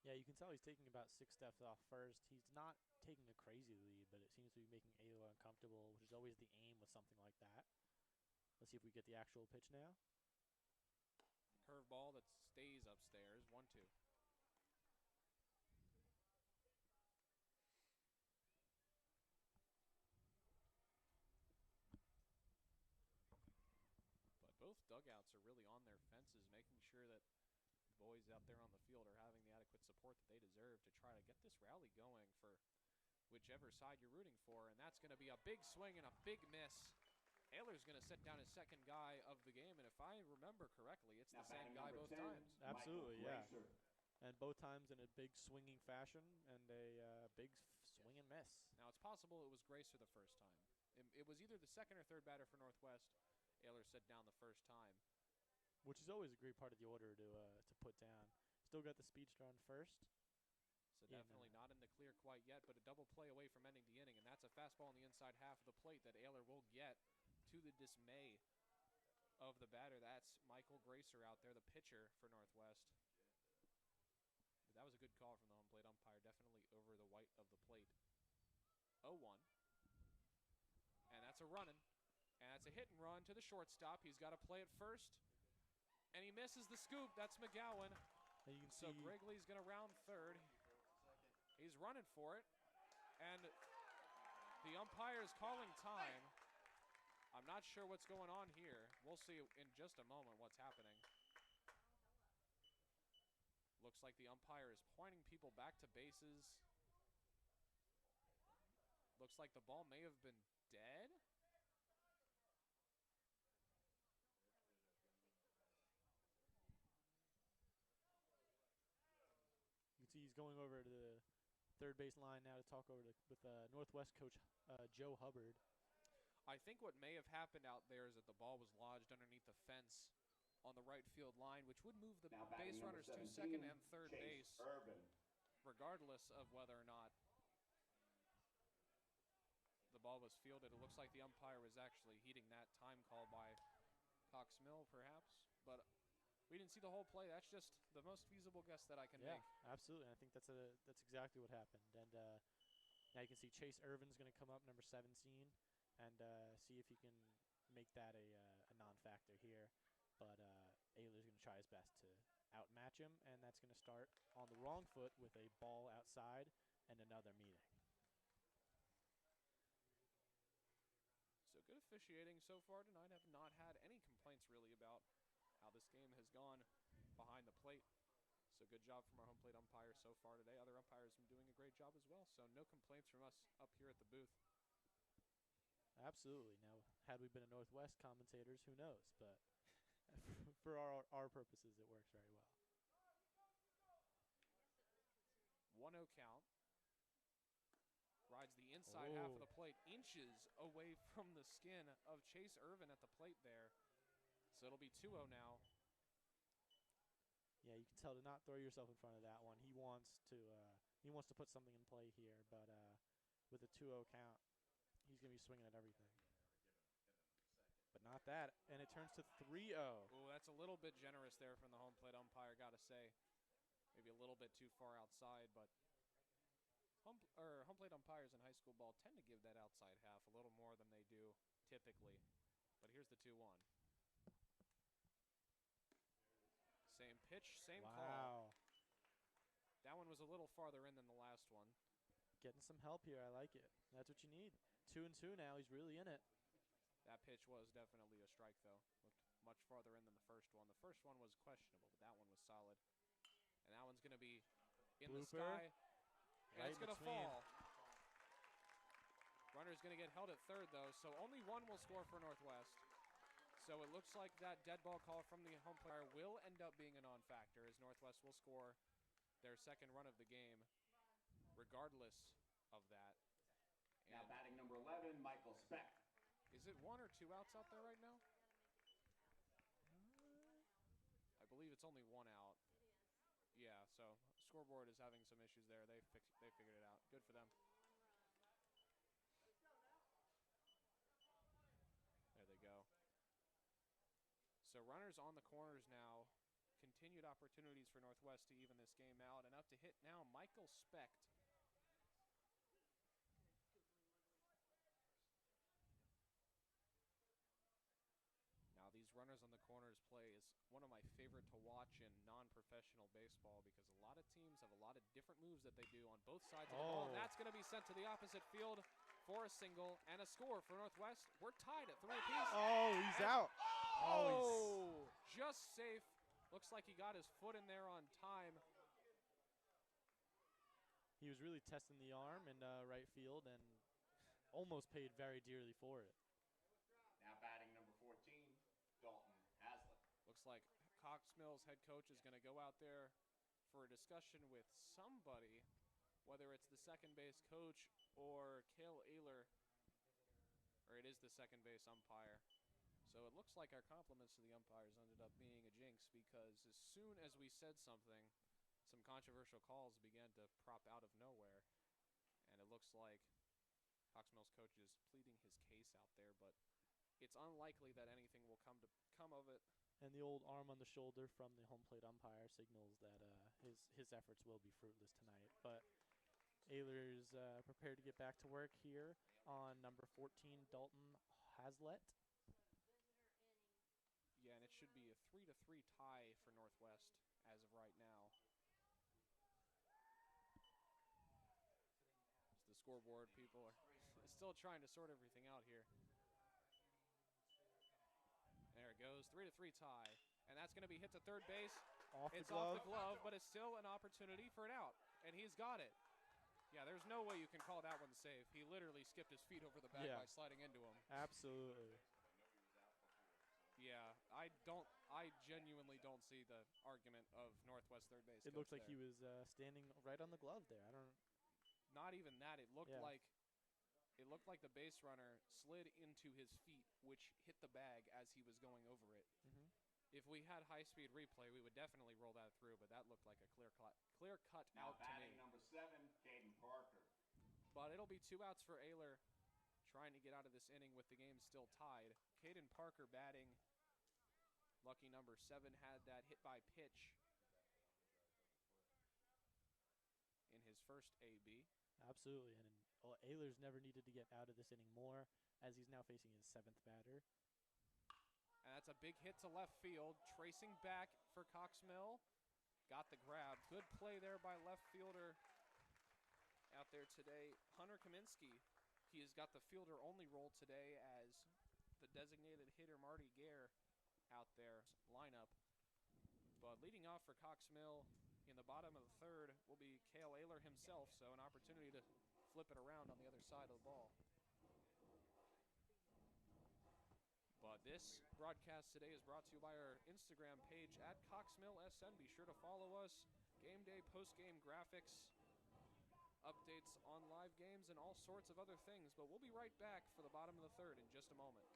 Yeah, you can tell he's taking about 6 steps off first. He's not taking a crazy lead, but it seems to be making Ayler uncomfortable, which is always the aim with something like that. Let's see if we get the actual pitch now. Curveball that stays upstairs, 1-2. But both dugouts are really on their fences, making sure that the boys out there on the field are having the adequate support that they deserve to try to get this rally going for whichever side you're rooting for. And that's going to be a big swing and a big miss. Ayler's going to set down his second guy of the game, and if I remember correctly, it's Now the same batting guy number both 10, times. Absolutely, Michael yeah. Glaser. And both times in a big swinging fashion and a big swing and miss. Now, it's possible it was Gracer the first time. It was either the second or third batter for Northwest. Ayler set down the first time. Which is always a great part of the order to put down. Still got the speedster on first. So Yeah, definitely not in the clear quite yet, but a double play away from ending the inning, and that's a fastball on the inside half of the plate that Ayler will get, to the dismay of the batter. That's Michael Gracer out there, the pitcher for Northwest. But that was a good call from the home plate umpire, definitely over the white of the plate. 0-1. And that's a running. And that's a hit and run to the shortstop. He's got to play it first. And he misses the scoop. That's McGowan. And you can So see Grigley's going to round third. He's running for it. And the umpire is calling time. I'm not sure what's going on here. We'll see in just a moment what's happening. Looks like the umpire is pointing people back to bases. Looks like the ball may have been dead. You can see he's going over to the third base line now to talk over with Northwest coach Joe Hubbard. I think what may have happened out there is that the ball was lodged underneath the fence on the right field line, which would move the base runners to second and third base, regardless of whether or not the ball was fielded. It looks like the umpire was actually heeding that time call by Cox Mill, perhaps, but we didn't see the whole play. That's just the most feasible guess that I can make. Yeah, absolutely. I think that's exactly what happened. And now you can see Chase Irvin's going to come up, number 17, and see if he can make that a non-factor here. But Ayler's going to try his best to outmatch him, and that's going to start on the wrong foot with a ball outside and another meeting. So good officiating so far tonight. Have not had any complaints really about how this game has gone behind the plate. So good job from our home plate umpire so far today. Other umpires have been doing a great job as well. So no complaints from us up here at the booth. Absolutely. Now, had we been a Northwest commentators, who knows? But for our purposes, it works very well. 1-0 count. Rides the inside half of the plate, inches away from the skin of Chase Irvin at the plate there. So it'll be 2-0 now. Yeah, you can tell to not throw yourself in front of that one. He wants to put something in play here, but with a 2-0 count, he's going to be swinging at everything. But not that, and it turns to 3-0. Oh, that's a little bit generous there from the home plate umpire, got to say. Maybe a little bit too far outside, but home plate umpires in high school ball tend to give that outside half a little more than they do typically. But here's the 2-1. Same pitch, same call. That one was a little farther in than the last one. Getting some help here. I like it. That's what you need. 2-2 now. He's really in it. That pitch was definitely a strike, though. Looked much farther in than the first one. The first one was questionable, but that one was solid. And that one's going to be in the sky. And Right, it's going to fall. Runner's going to get held at third, though, so only one will score for Northwest. So it looks like that dead ball call from the home player will end up being a non-factor, as Northwest will score their second run of the game, regardless of that. Now batting number 11, Michael Speck. Is it 1 or 2 outs out there right now? I believe it's only 1 out. Yeah, so scoreboard is having some issues there. They figured it out. Good for them. There they go. So runners on the corners now. Continued opportunities for Northwest to even this game out. And up to hit now, Michael Specht. Now these runners on the corners play is one of my favorite to watch in non-professional baseball because a lot of teams have a lot of different moves that they do on both sides of the ball. And that's going to be sent to the opposite field for a single and a score for Northwest. We're tied at 3 apiece. Oh, he's out. Oh, just safe. Looks like he got his foot in there on time. He was really testing the arm in right field and almost paid very dearly for it. Now batting number 14, Dalton Haslett. Looks like Cox Mill's head coach is going to go out there for a discussion with somebody, whether it's the second base coach or Cale Ayler, or it is the second base umpire. So it looks like our compliments to the umpires ended up being a jinx because as soon as we said something, some controversial calls began to prop out of nowhere. And it looks like Cox Mill's coach is pleading his case out there, but it's unlikely that anything will come of it. And the old arm on the shoulder from the home plate umpire signals that his efforts will be fruitless tonight. But Ayler's prepared to get back to work here on number 14, Dalton Haslett. Yeah, and it should be a 3-3 tie for Northwest as of right now. As the scoreboard people are still trying to sort everything out here. There it goes, 3-3 tie. And that's going to be hit to third base. It's Off the glove, but it's still an opportunity for an out. And he's got it. Yeah, there's no way you can call that one safe. He literally skipped his feet over the bag by sliding into him. Absolutely. Yeah, I genuinely don't see the argument of Northwest third base. It looks like he was standing right on the glove there. Not even that. It looked like the base runner slid into his feet, which hit the bag as he was going over it. Mm-hmm. If we had high-speed replay, we would definitely roll that through, but that looked like a clear-cut out to me. Number 7, Caden Parker. But it'll be 2 outs for Ayler, trying to get out of this inning with the game still tied. Caden Parker batting. Lucky number 7 had that hit by pitch in his first AB. Absolutely, and Ayler's never needed to get out of this inning more, as he's now facing his 7th batter. And that's a big hit to left field. Tracing back for Cox Mill. Got the grab. Good play there by left fielder out there today. Hunter Kaminsky. He has got the fielder-only role today as the designated hitter Marty Gare out there lineup. But leading off for Cox Mill in the bottom of the third will be Cale Ayler himself, so an opportunity to flip it around on the other side of the ball. But this broadcast today is brought to you by our Instagram page at Cox Mill SN. Be sure to follow us. Game day, post-game graphics, updates on live games, and all sorts of other things. But we'll be right back for the bottom of the third in just a moment.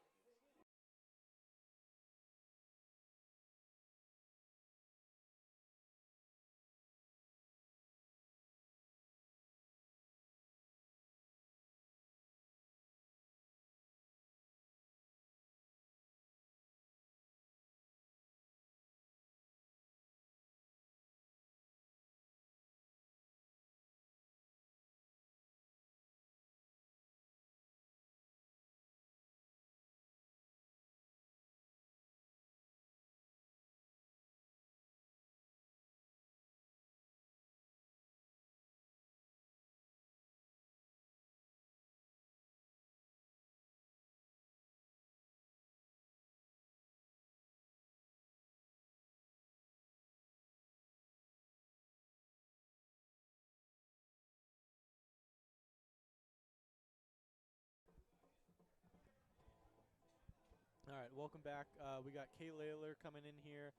All right, welcome back. We got Cale Ayler coming in here.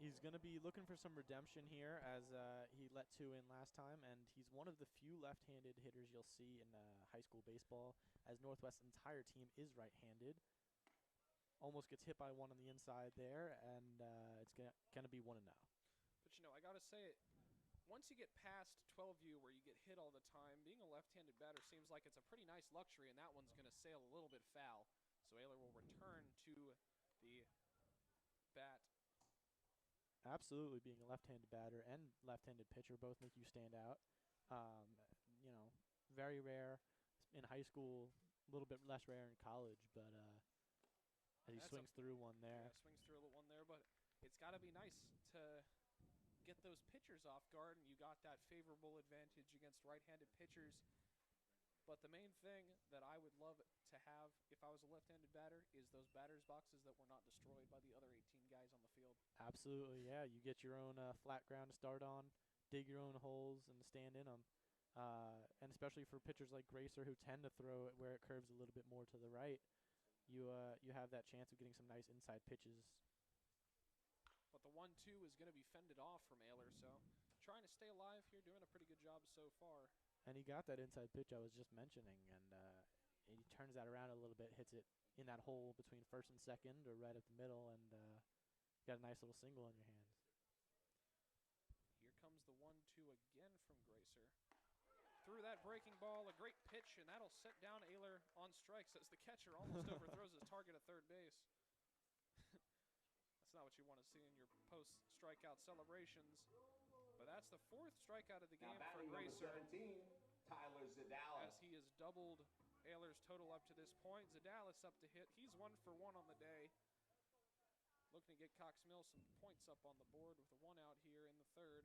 He's going to be looking for some redemption here, as he let 2 in last time, and he's one of the few left-handed hitters you'll see in high school baseball, as Northwest's entire team is right-handed. Almost gets hit by one on the inside there, and it's going to be 1-0. But, you know, I got to say, once you get past 12U where you get hit all the time, being a left-handed batter seems like it's a pretty nice luxury, and that one's going to sail a little bit foul. So Ayler will return to the bat. Absolutely, being a left-handed batter and left-handed pitcher both make you stand out. You know, very rare in high school, a little bit less rare in college, but as he swings through one there. Yeah, swings through one there, but it's got to be nice to get those pitchers off guard, and you got that favorable advantage against right-handed pitchers. But the main thing that I would love to have if I was a left-handed batter is those batter's boxes that were not destroyed by the other 18 guys on the field. Absolutely, yeah. You get your own flat ground to start on, dig your own holes, and stand in them. And especially for pitchers like Gracer who tend to throw it where it curves a little bit more to the right, you have that chance of getting some nice inside pitches. But the 1-2 is going to be fended off from Ayler, so trying to stay alive here, doing a pretty good job so far. And he got that inside pitch I was just mentioning, and he turns that around a little bit, hits it in that hole between first and second or right up the middle, and got a nice little single on your hands. Here comes the 1-2 again from Gracer. Through that breaking ball, a great pitch, and that'll set down Ayler on strikes as the catcher almost overthrows his target at third base. That's not what you want to see in your post-strikeout celebrations. But that's the 4th strikeout of the game for Gracer. 17, Tyler Zadalis. As he has doubled Ayler's total up to this point. Zadalis up to hit. He's 1 for 1 on the day. Looking to get Cox Mill some points up on the board with a 1 out here in the 3rd.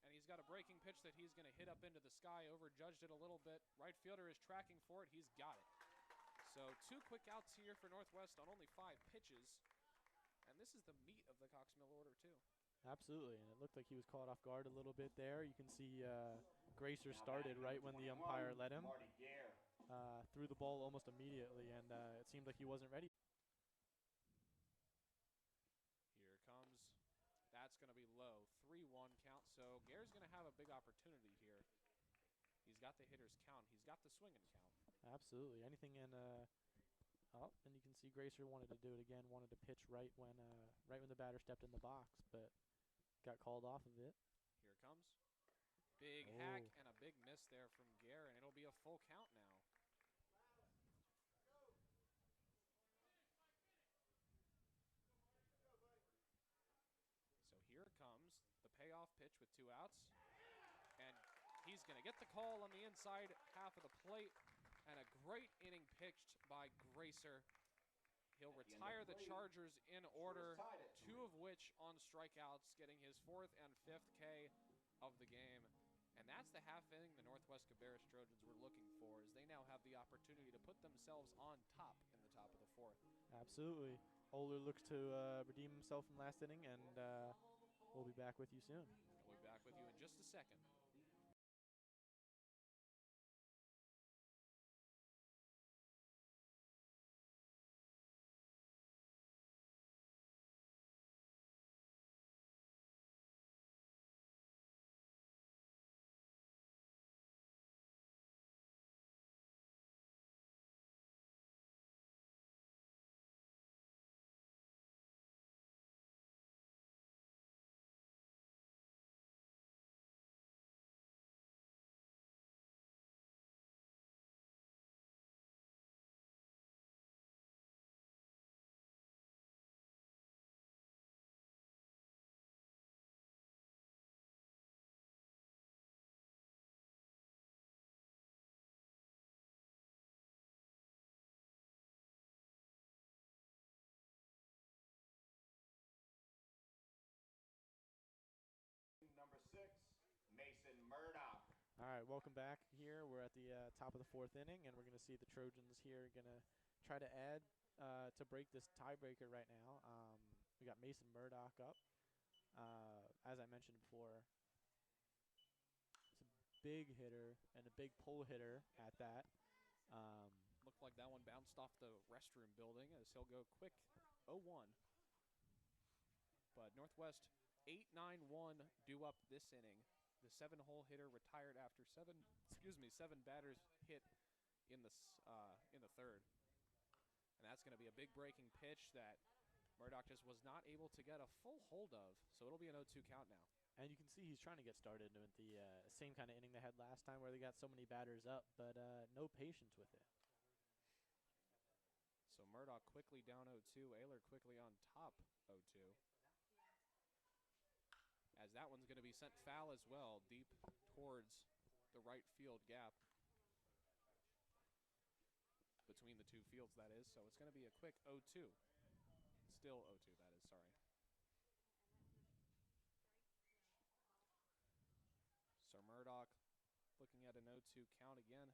And he's got a breaking pitch that he's going to hit up into the sky. Overjudged it a little bit. Right fielder is tracking for it. He's got it. So 2 quick outs here for Northwest on only 5 pitches. and this is the meat of the Cox Mill order too. Absolutely, and it looked like he was caught off guard a little bit there. You can see Gracer started right when the umpire let him. Threw the ball almost immediately, and it seemed like he wasn't ready. Here it comes. That's going to be low. 3-1 count, so Gare's going to have a big opportunity here. He's got the hitter's count. He's got the swinging count. Absolutely. Anything in oh, and you can see Gracer wanted to do it again, wanted to pitch right when the batter stepped in the box, but got called off of it. Here it comes. Big hack and a big miss there from Gare, and it'll be a full count now. So here it comes, the payoff pitch with 2 outs. And he's going to get the call on the inside half of the plate. And a great inning pitched by Gracer. He'll retire the Chargers in order, 2 of which on strikeouts, getting his 4th and 5th K of the game. And that's the half inning the Northwest Cabarrus Trojans were looking for, as they now have the opportunity to put themselves on top in the top of the 4th. Absolutely. Oler looks to redeem himself from last inning, and we'll be back with you soon. We'll be back with you in just a second. Number 6, Mason Murdoch. All right, welcome back here. We're at the top of the 4th inning, and we're going to see the Trojans here going to try to add to break this tiebreaker right now. We got Mason Murdoch up. As I mentioned before, it's a big hitter and a big pull hitter at that. Looked like that one bounced off the restroom building, as he'll go quick 0-1. But Northwest 8-9-1 due up this inning. The 7-hole hitter retired after 7 batters hit in the 3rd. And that's going to be a big breaking pitch that Murdoch just was not able to get a full hold of. So it'll be an 0-2 count now. And you can see he's trying to get started with the same kind of inning they had last time, where they got so many batters up, but no patience with it. So Murdoch quickly down 0-2. Ayler quickly on top 0-2. As that one's going to be sent foul as well, deep towards the right field gap. Between the 2 fields, that is. So it's going to be a quick 0-2. Still 0-2, that is, sorry. So Murdoch looking at an 0-2 count again,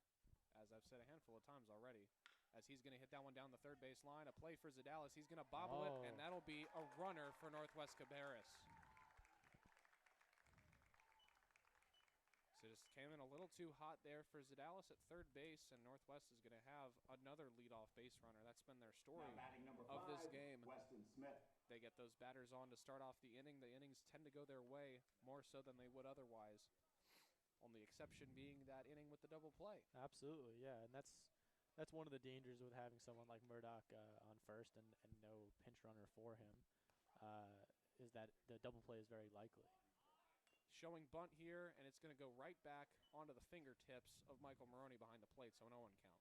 as I've said a handful of times already, as he's going to hit that one down the third base line. A play for Zadalis. He's going to bobble it, and that'll be a runner for Northwest Cabarrus. So just came in a little too hot there for Zadalis at third base, and Northwest is going to have another leadoff base runner. That's been their story of this game. Weston Smith. They get those batters on to start off the inning. The innings tend to go their way more so than they would otherwise. Only exception being that inning with the double play. Absolutely, yeah, and that's one of the dangers with having someone like Murdoch on first and no pinch runner for him, is that the double play is very likely. Showing bunt here, and it's going to go right back onto the fingertips of Michael Maroney behind the plate, so an 0-1 count.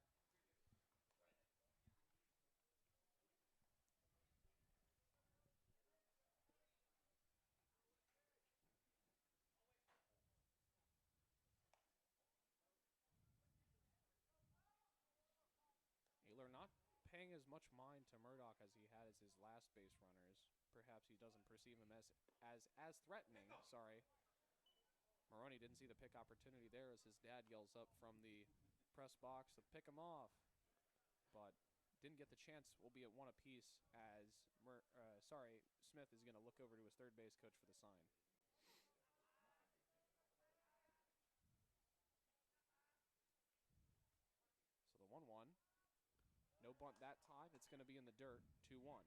Ayler not paying as much mind to Murdoch as he had as his last base runners. Perhaps he doesn't perceive him as threatening, sorry. Maroney didn't see the pick opportunity there as his dad yells up from the press box to pick him off. But didn't get the chance will be at 1 apiece as Smith is going to look over to his third base coach for the sign. So the 1-1. No bunt that time. It's going to be in the dirt, 2-1.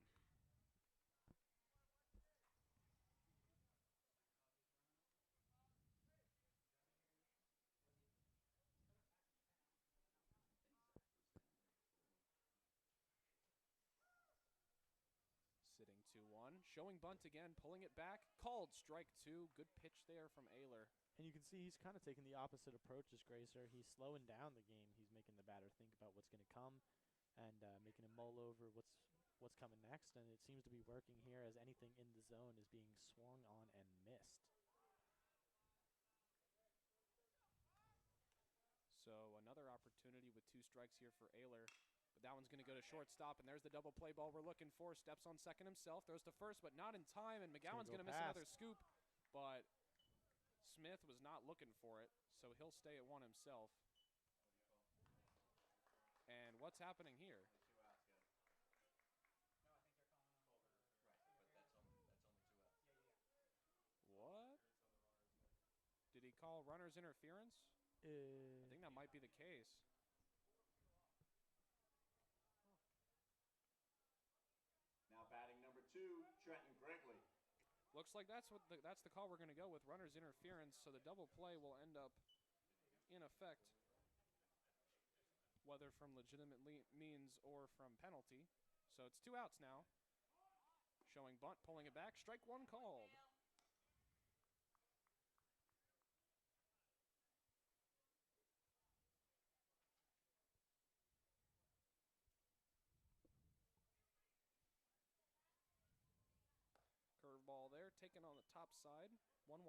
Sitting 2-1, showing bunt again, pulling it back, called strike 2. Good pitch there from Ayler. And you can see he's kind of taking the opposite approach as Gracer. He's slowing down the game. He's making the batter think about what's going to come and making him mull over what's coming next. And it seems to be working here as anything in the zone is being swung on and missed. So another opportunity with 2 strikes here for Ayler. But that one's going to go to shortstop, and there's the double play ball we're looking for. Steps on second himself, throws to first, but not in time, and McGowan's going to miss another scoop. But Smith was not looking for it, so he'll stay at 1 himself. And what's happening here? What? Did he call runner's interference? I think that might be the case. Now batting number 2, Trenton Gregley. Looks like that's the call we're going to go with, runner's interference, so the double play will end up in effect, whether from legitimate means or from penalty. So it's 2 outs now. Showing bunt, pulling it back, strike 1 called. Curveball there, taken on the top side, 1-1.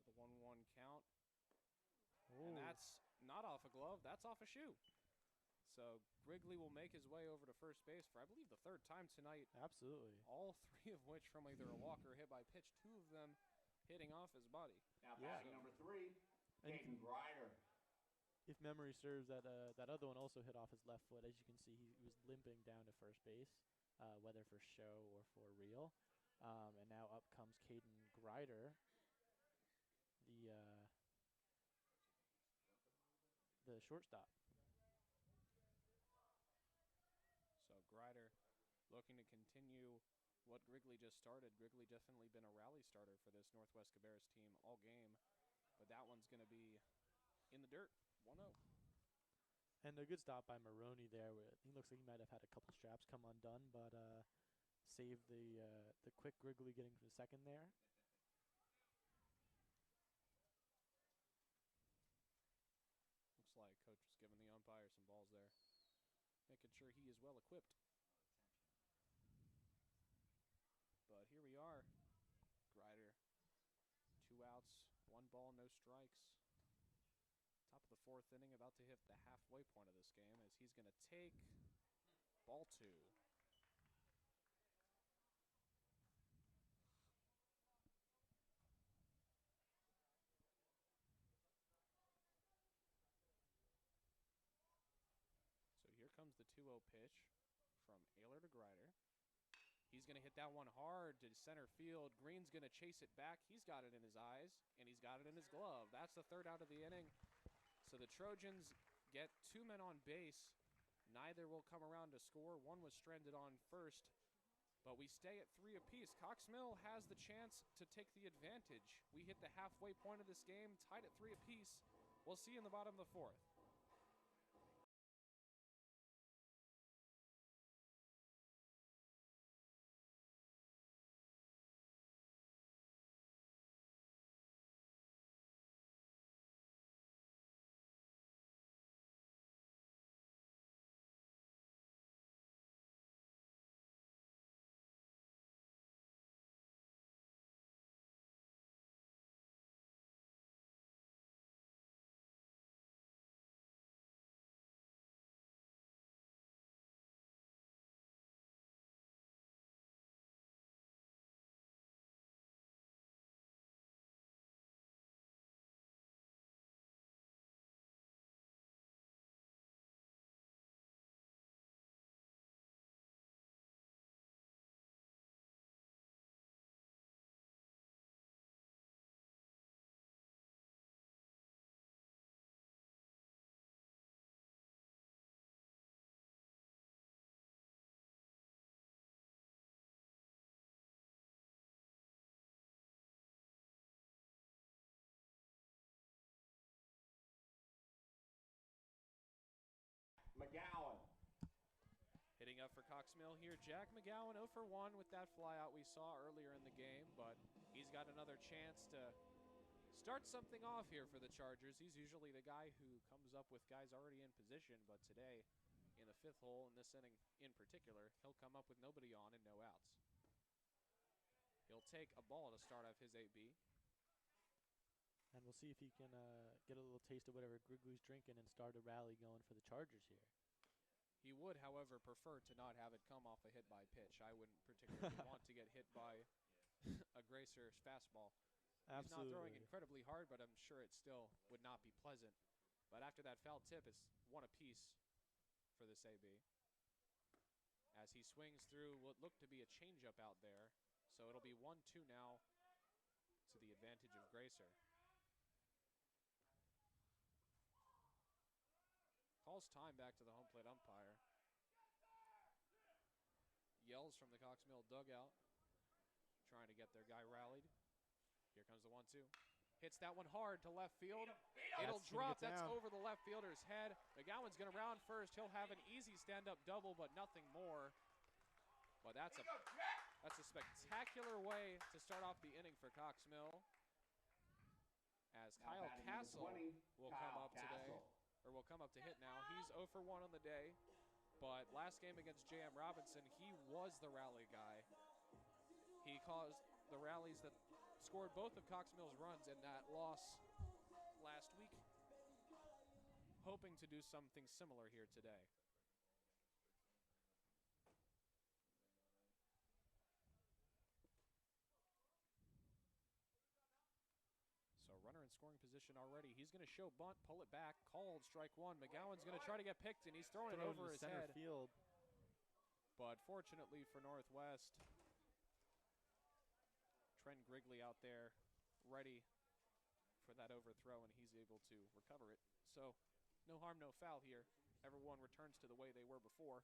So the 1-1 count. Ooh. And that's not off a glove, that's off a shoe. So Grigley will make his way over to first base for, I believe, the 3rd time tonight. Absolutely. All 3 of which from either a walk or hit by pitch, 2 of them hitting off his body. Now batting number 3, Caden Grider. If memory serves, that other one also hit off his left foot. As you can see, he was limping down to first base, whether for show or for real. And now up comes Caden Grider, the shortstop. So Grider looking to continue what Grigley just started. Grigley definitely been a rally starter for this Northwest Cabarrus team all game. But that one's going to be in the dirt, 1-0. And a good stop by Maroney there. He looks like he might have had a couple straps come undone, but saved the quick Grigley getting to second there. Looks like coach was giving the umpire some balls there, making sure he is well equipped. But here we are. Grider, 2 outs, 1 ball, no strikes. Top of the 4th inning, about to hit the halfway point of this game as he's going to take ball 2. So here comes the 2-0 pitch from Ayler to Grider. He's going to hit that one hard to center field. Green's going to chase it back. He's got it in his eyes, and he's got it in his glove. That's the 3rd out of the inning. So the Trojans get 2 men on base. Neither will come around to score. One was stranded on first, but we stay at 3 apiece. Cox Mill has the chance to take the advantage. We hit the halfway point of this game, tied at 3 apiece. We'll see you in the bottom of the 4th. Cox Mill here. Jack McGowan 0 for 1 with that flyout we saw earlier in the game, but he's got another chance to start something off here for the Chargers. He's usually the guy who comes up with guys already in position, but today, in the 5th hole, in this inning in particular, he'll come up with nobody on and no outs. He'll take a ball to start off his AB. And we'll see if he can get a little taste of whatever Grigley's drinking and start a rally going for the Chargers here. He would, however, prefer to not have it come off a hit by pitch. I wouldn't particularly want to get hit by a Gracer's fastball. Absolutely. He's not throwing incredibly hard, but I'm sure it still would not be pleasant. But after that foul tip, it's 1 apiece for this AB. As he swings through what looked to be a changeup out there. So it'll be 1-2 now to the advantage of Gracer. Calls time back to the home plate umpire. Yells from the Cox Mill dugout, trying to get their guy rallied. Here comes the 1-2. Hits that one hard to left field. It'll drop. That's over the left fielder's head. McGowan's going to round first. He'll have an easy stand-up double, but nothing more. But that's a spectacular way to start off the inning for Cox Mill. As Kyle Castle will come up today. Or will come up to hit now. He's 0 for 1 on the day, but last game against J.M. Robinson, he was the rally guy. He caused the rallies that scored both of Cox Mill's runs in that loss last week. Hoping to do something similar here today. So runner in scoring position already. He's going to show bunt, pull it back, called, strike 1. McGowan's going to try to get picked, and he's throwing it over his center head. Field. But fortunately for Northwest, Trent Grigley out there ready for that overthrow, and he's able to recover it. So no harm, no foul here. Everyone returns to the way they were before,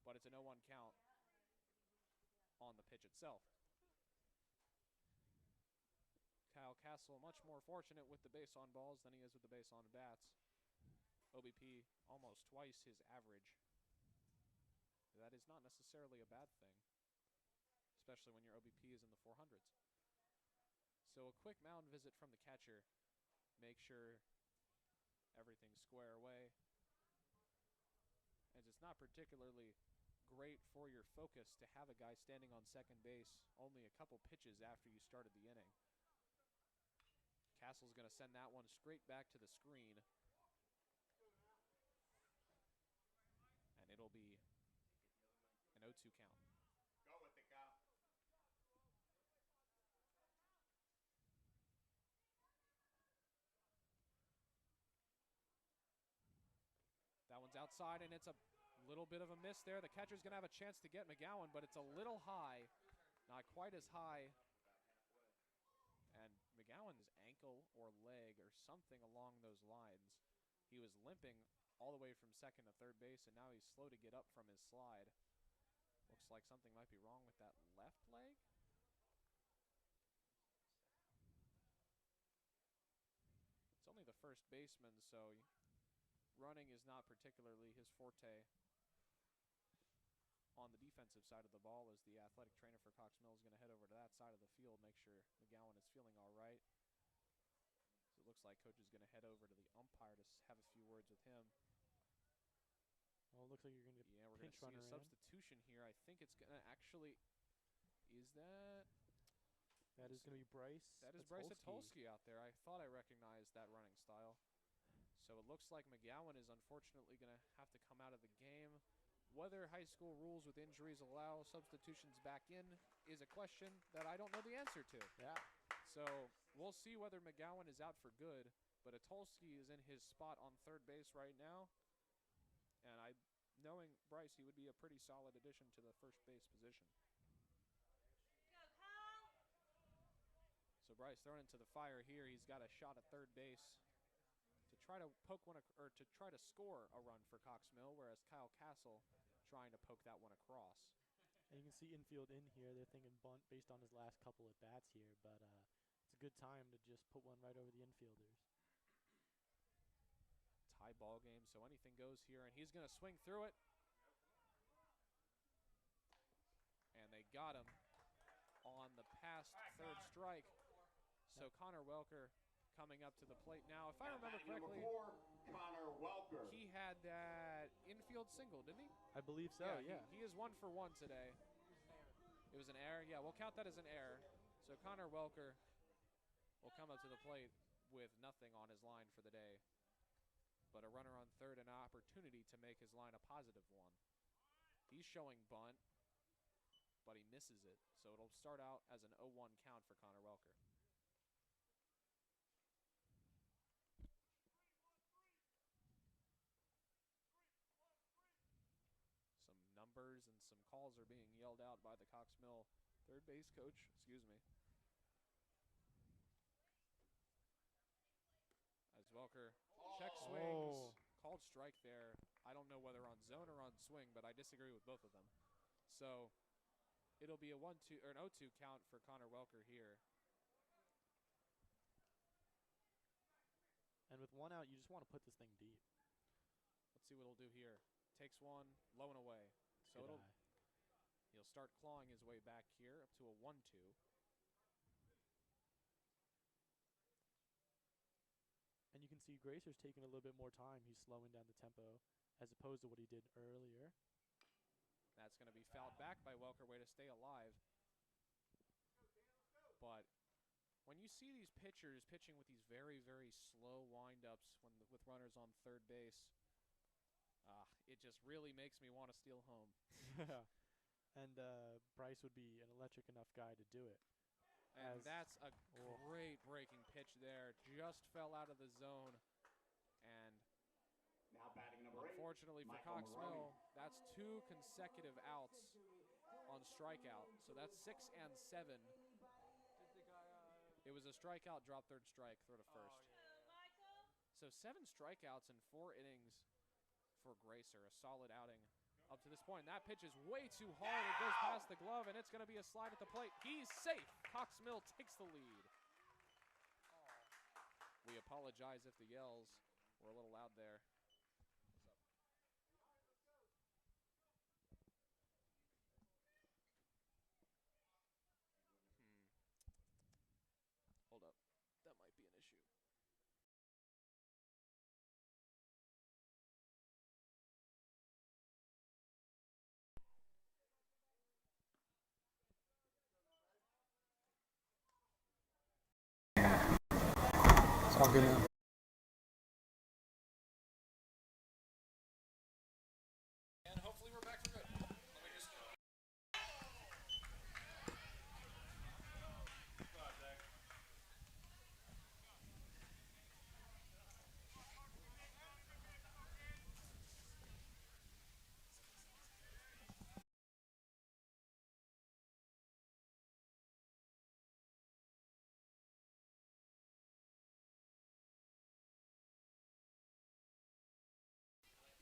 but it's a 0-1 count on the pitch itself. Kyle Castle much more fortunate with the base on balls than he is with the base on bats. OBP almost twice his average. That is not necessarily a bad thing, especially when your OBP is in the 400s. So a quick mound visit from the catcher. Make sure everything's square away. As it's not particularly great for your focus to have a guy standing on second base only a couple pitches after you started the inning. Castle's going to send that one straight back to the screen. And it'll be an 0-2 count. Go with it, Kyle. That one's outside, and it's a little bit of a miss there. The catcher's going to have a chance to get McGowan, but it's a little high. Not quite as high. And McGowan's ankle or leg or something along those lines. He was limping all the way from second to third base, and now he's slow to get up from his slide. Looks like something might be wrong with that left leg. It's only the first baseman, so running is not particularly his forte. On the defensive side of the ball, as the athletic trainer for Cox Mill is going to head over to that side of the field, make sure McGowan is feeling all right. So it looks like coach is going to head over to the umpire to have a few words with him. Well, it looks like you're going to Yeah, we're going to see a substitution here. I think it's going to actually, is that? That is going to be Bryce. That is Bryce Atolsky out there. I thought I recognized that running style. So it looks like McGowan is unfortunately going to have to come out of the game. Whether high school rules with injuries allow substitutions back in is a question that I don't know the answer to. Yeah. So we'll see whether McGowan is out for good, but Atolsky is in his spot on third base right now. And knowing Bryce, he would be a pretty solid addition to the first base position. So Bryce thrown into the fire here. He's got a shot at third base to try to poke one, or to try to score a run for Cox Mill, whereas Kyle Castle trying to poke that one across. And you can see infield in here. They're thinking bunt based on his last couple at bats here, but it's a good time to just put one right over the infielders. Tie ball game, so anything goes here, and he's going to swing through it. got him on the past third strike. So Connor Welker coming up to the plate now. If I remember correctly, Connor Welker. he had that infield single, didn't he? I believe so, yeah. He is 1 for 1 today. It was an error. Yeah, we'll count that as an error. So Connor Welker will come up to the plate with nothing on his line for the day, but a runner on third, an opportunity to make his line a +1. He's showing bunt, but he misses it. So it'll start out as an 0-1 count for Connor Welker. Some numbers and some calls are being yelled out by the Cox Mill third base coach. Excuse me. As Welker check swings, called strike there. I don't know whether on zone or on swing, but I disagree with both of them. So it'll be a 1-2 or an 0-2 count for Connor Welker here. And with 1 out, you just want to put this thing deep. Let's see what he'll do here. Takes one, low and away. So he'll start clawing his way back here up to a 1-2. And you can see Gracer's taking a little bit more time. He's slowing down the tempo as opposed to what he did earlier. That's going to be fouled back by Welker, way to stay alive. But when you see these pitchers pitching with these very, very slow windups with runners on third base, it just really makes me want to steal home. And Bryce would be an electric enough guy to do it. And that's a great breaking pitch there. Just fell out of the zone. And Now batting number 8. unfortunately for Cox Mill, that's 2 consecutive outs on strikeout. So that's 6 and 7. It was a strikeout, drop third strike, throw to first. So 7 strikeouts in 4 innings for Gracer, a solid outing up to this point. That pitch is way too hard. It goes past the glove, and it's going to be a slide at the plate. He's safe. Cox Mill takes the lead. We apologize if the yells were a little loud there. Hold up. That might be an issue. It's all good now. And hopefully we're back for good. Let me just...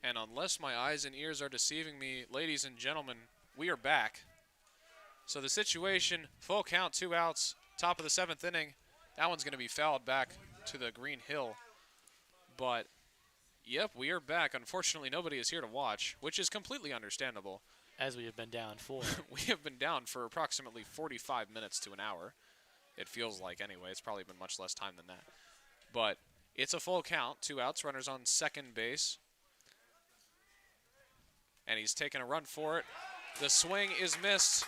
And unless my eyes and ears are deceiving me, ladies and gentlemen, we are back. So the situation, full count, 2 outs, top of the 7th inning. That one's going to be fouled back to the green hill. But, yep, we are back. Unfortunately, nobody is here to watch, which is completely understandable. As we have been down for. We have been down for approximately 45 minutes to an hour. It feels like anyway. It's probably been much less time than that. But it's a full count, 2 outs, runners on second base. And he's taking a run for it. The swing is missed.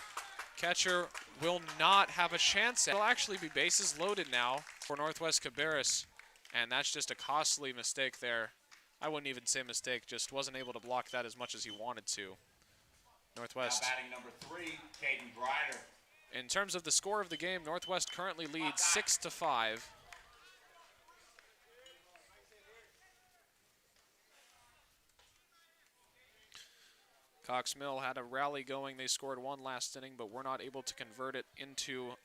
Catcher will not have a chance. It'll actually be bases loaded now for Northwest Cabarrus. And that's just a costly mistake there. I wouldn't even say mistake, just wasn't able to block that as much as he wanted to. Northwest. Now batting number 3, Caden Brider. In terms of the score of the game, Northwest currently leads 6-5. Cox Mill had a rally going. They scored 1 last inning, but were not able to convert it into